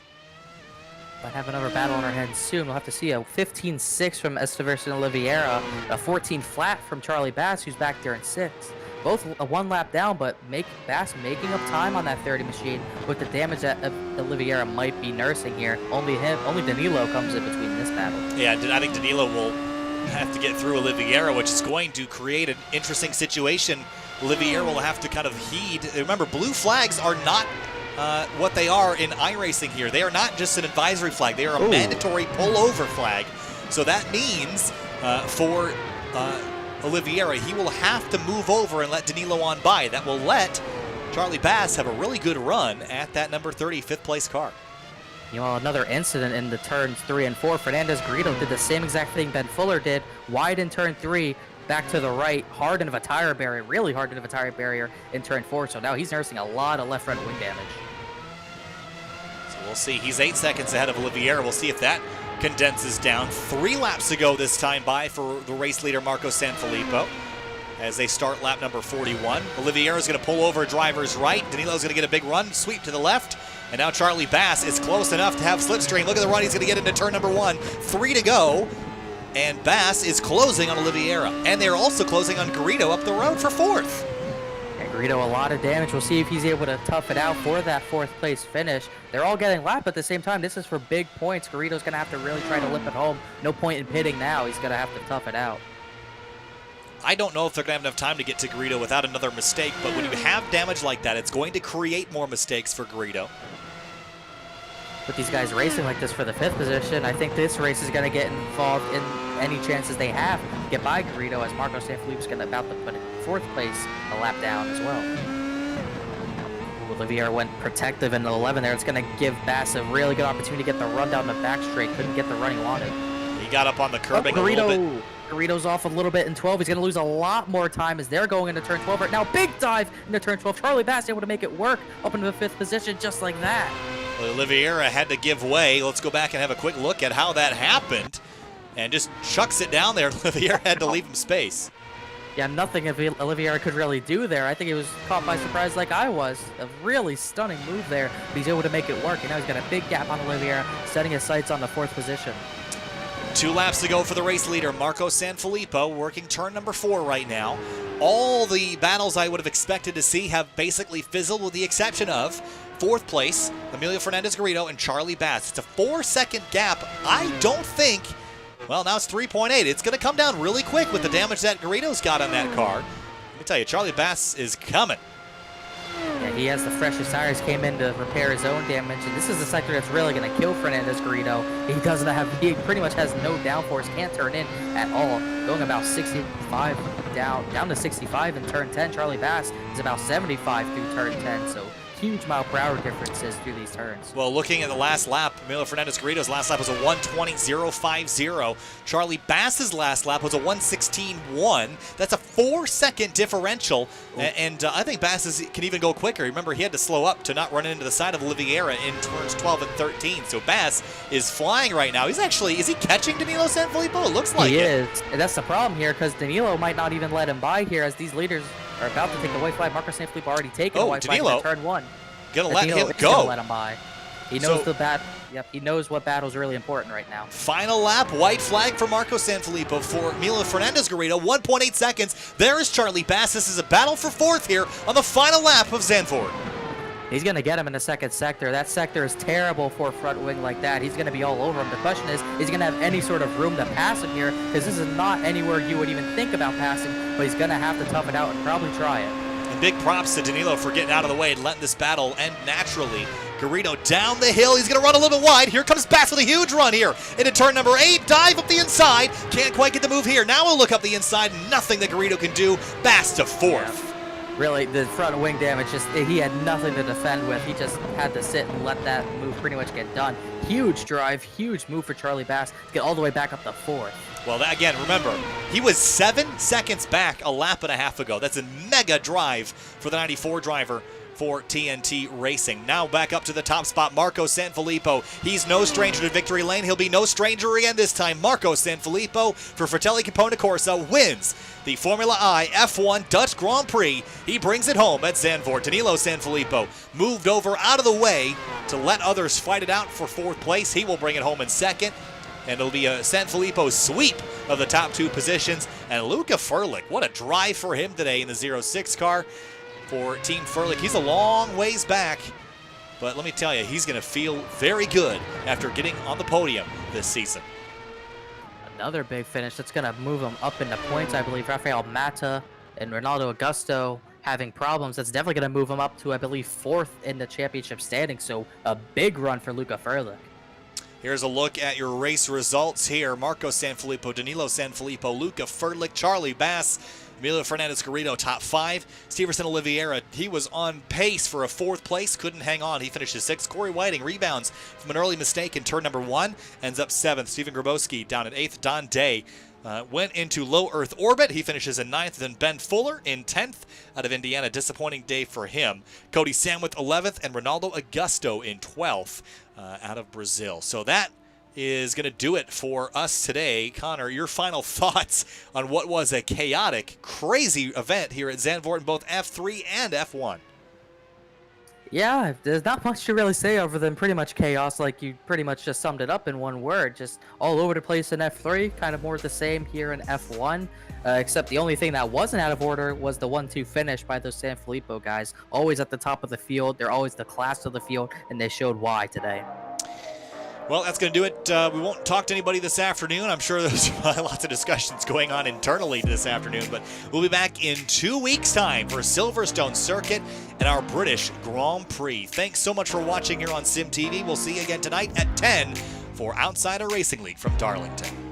Might have another battle on our hands soon. We'll have to see a 15.6 from Esteverson Oliveira, a 14 flat from Charlie Bass, who's back there in 6th. Both a 1 lap down, but Bass making up time on that 30 machine with the damage that Oliveira might be nursing here. Only Danilo comes in between this battle. Yeah, I think Danilo will have to get through Oliveira, which is going to create an interesting situation. Oliveira will have to kind of heed. Remember, blue flags are not what they are in iRacing here. They are not just an advisory flag. They are a mandatory pull-over flag. So that means for Oliveira, he will have to move over and let Danilo on by. That will let Charlie Bass have a really good run at that number 30 5th place car. You know, another incident in the turns 3 and 4. Fernandez Garrido did the same exact thing Ben Fuller did. Wide in turn 3, back to the right, hard into a tire barrier, really hard into a tire barrier in turn 4. So now he's nursing a lot of left front wing damage. So we'll see. He's 8 seconds ahead of Oliveira. We'll see if that condenses down. 3 laps to go this time by for the race leader, Marco Sanfilippo. as they start lap number 41. Oliveira is going to pull over driver's right. Danilo's going to get a big run, sweep to the left. And now Charlie Bass is close enough to have slipstream. Look at the run he's going to get into turn number 1. 3 to go. And Bass is closing on Oliveira. And they're also closing on Garrido up the road for 4th. Garrido, a lot of damage. We'll see if he's able to tough it out for that 4th place finish. They're all getting lapped at the same time. This is for big points. Garrido's going to have to really try to limp it home. No point in pitting now. He's going to have to tough it out. I don't know if they're going to have enough time to get to Garrido without another mistake, but when you have damage like that, it's going to create more mistakes for Garrido. With these guys racing like this for the 5th position, I think this race is going to get involved in any chances they have to get by Garrido, as Marco Sanfilippo's going to about to put in 4th place a lap down as well. Oliveira went protective in the 11 there. It's going to give Bass a really good opportunity to get the run down the back straight. Couldn't get the run he wanted. He got up on the curbing a little bit. Garrido's off a little bit in 12. He's going to lose a lot more time as they're going into turn 12 right now. Big dive into turn 12. Charlie Bass able to make it work up into the 5th position just like that. Oliveira had to give way. Let's go back and have a quick look at how that happened. And just chucks it down there. Oliveira had to leave him space. Yeah, nothing Oliveira could really do there. I think he was caught by surprise like I was. A really stunning move there, but he's able to make it work. And now he's got a big gap on Oliveira, setting his sights on the 4th position. 2 laps to go for the race leader, Marco Sanfilippo, working turn number 4 right now. All the battles I would have expected to see have basically fizzled, with the exception of 4th place, Emilio Fernandez-Garrido and Charlie Bass. It's a 4-second gap. I don't think, well, now it's 3.8. It's going to come down really quick with the damage that Garrido's got on that car. Let me tell you, Charlie Bass is coming. Yeah, he has the freshest tires, came in to repair his own damage, and this is the sector that's really going to kill Fernandez-Garrido. He pretty much has no downforce, can't turn in at all. Going about 65 down to 65 in turn 10. Charlie Bass is about 75 through turn 10, so huge mile per hour differences through these turns. Well, looking at the last lap, Emilio Fernandez-Garrido's last lap was a 1:20.050. Charlie Bass's last lap was a 1:16.1. That's a 4-second differential, and I think Bass can even go quicker. Remember, he had to slow up to not run into the side of Oliveira in turns 12 and 13. So Bass is flying right now. Is he catching Danilo Sanfilippo? It looks like he is. And that's the problem here, because Danilo might not even let him by here, as these leaders are about to take the white flag. Marco Sanfilippo already taken the white flag in turn 1. Gonna let him go. Gonna let him by. He knows he knows what battle's really important right now. Final lap, white flag for Marco Sanfilippo for Emilio Fernandez-Garrido, 1.8 seconds. There is Charlie Bass. This is a battle for 4th here on the final lap of Zandvoort. He's going to get him in the 2nd sector. That sector is terrible for a front wing like that. He's going to be all over him. The question is he going to have any sort of room to pass him here? Because this is not anywhere you would even think about passing, but he's going to have to tough it out and probably try it. And big props to Danilo for getting out of the way and letting this battle end naturally. Garrido down the hill. He's going to run a little bit wide. Here comes Bass with a huge run here into turn number 8. Dive up the inside. Can't quite get the move here. Now we'll look up the inside. Nothing that Garrido can do. Bass to 4th. Yeah. Really, the front wing damage, he had nothing to defend with. He just had to sit and let that move pretty much get done. Huge drive, huge move for Charlie Bass to get all the way back up to 4th. Well, again, remember, he was 7 seconds back a lap and a half ago. That's a mega drive for the 94 driver for TNT Racing. Now back up to the top spot, Marco Sanfilippo. He's no stranger to victory lane. He'll be no stranger again this time. Marco Sanfilippo for Fratelli Capone Corsa wins the Formula I F1 Dutch Grand Prix. He brings it home at Zandvoort. Danilo Sanfilippo moved over out of the way to let others fight it out for 4th place. He will bring it home in 2nd. And it'll be a Sanfilippo sweep of the top 2 positions. And Luca Furlick, what a drive for him today in the 06 car for Team Furlick. He's a long ways back, but let me tell you, he's going to feel very good after getting on the podium this season. Another big finish that's going to move him up into points, I believe. Rafael Mata and Ronaldo Agusto having problems. That's definitely going to move him up to, I believe, 4th in the championship standing. So a big run for Luca Furlick. Here's a look at your race results here. Marco Sanfilippo, Danilo Sanfilippo, Luca Furlick, Charlie Bass, Emilio Fernandez-Garrido, top 5. Steverson Oliveira, he was on pace for a 4th place, couldn't hang on. He finishes 6th. Corey Whiting rebounds from an early mistake in turn number 1, ends up 7th. Stephen Grimoski down at 8th. Don Day went into low Earth orbit. He finishes in 9th. Then Ben Fuller in 10th out of Indiana. Disappointing day for him. Cody Samwith 11th and Ronaldo Agusto in 12th out of Brazil. So that is going to do it for us today. Connor, your final thoughts on what was a chaotic, crazy event here at Zandvoort in both F3 and F1. Yeah, there's not much to really say other than pretty much chaos. Like, you pretty much just summed it up in one word. Just all over the place in F3, kind of more the same here in F1. Except the only thing that wasn't out of order was the 1-2 finish by those San Filippo guys. Always at the top of the field. They're always the class of the field, and they showed why today. Well, that's going to do it. We won't talk to anybody this afternoon. I'm sure there's lots of discussions going on internally this afternoon, but we'll be back in 2 weeks' time for Silverstone Circuit and our British Grand Prix. Thanks so much for watching here on Sim TV. We'll see you again tonight at 10 for Outsider Racing League from Darlington.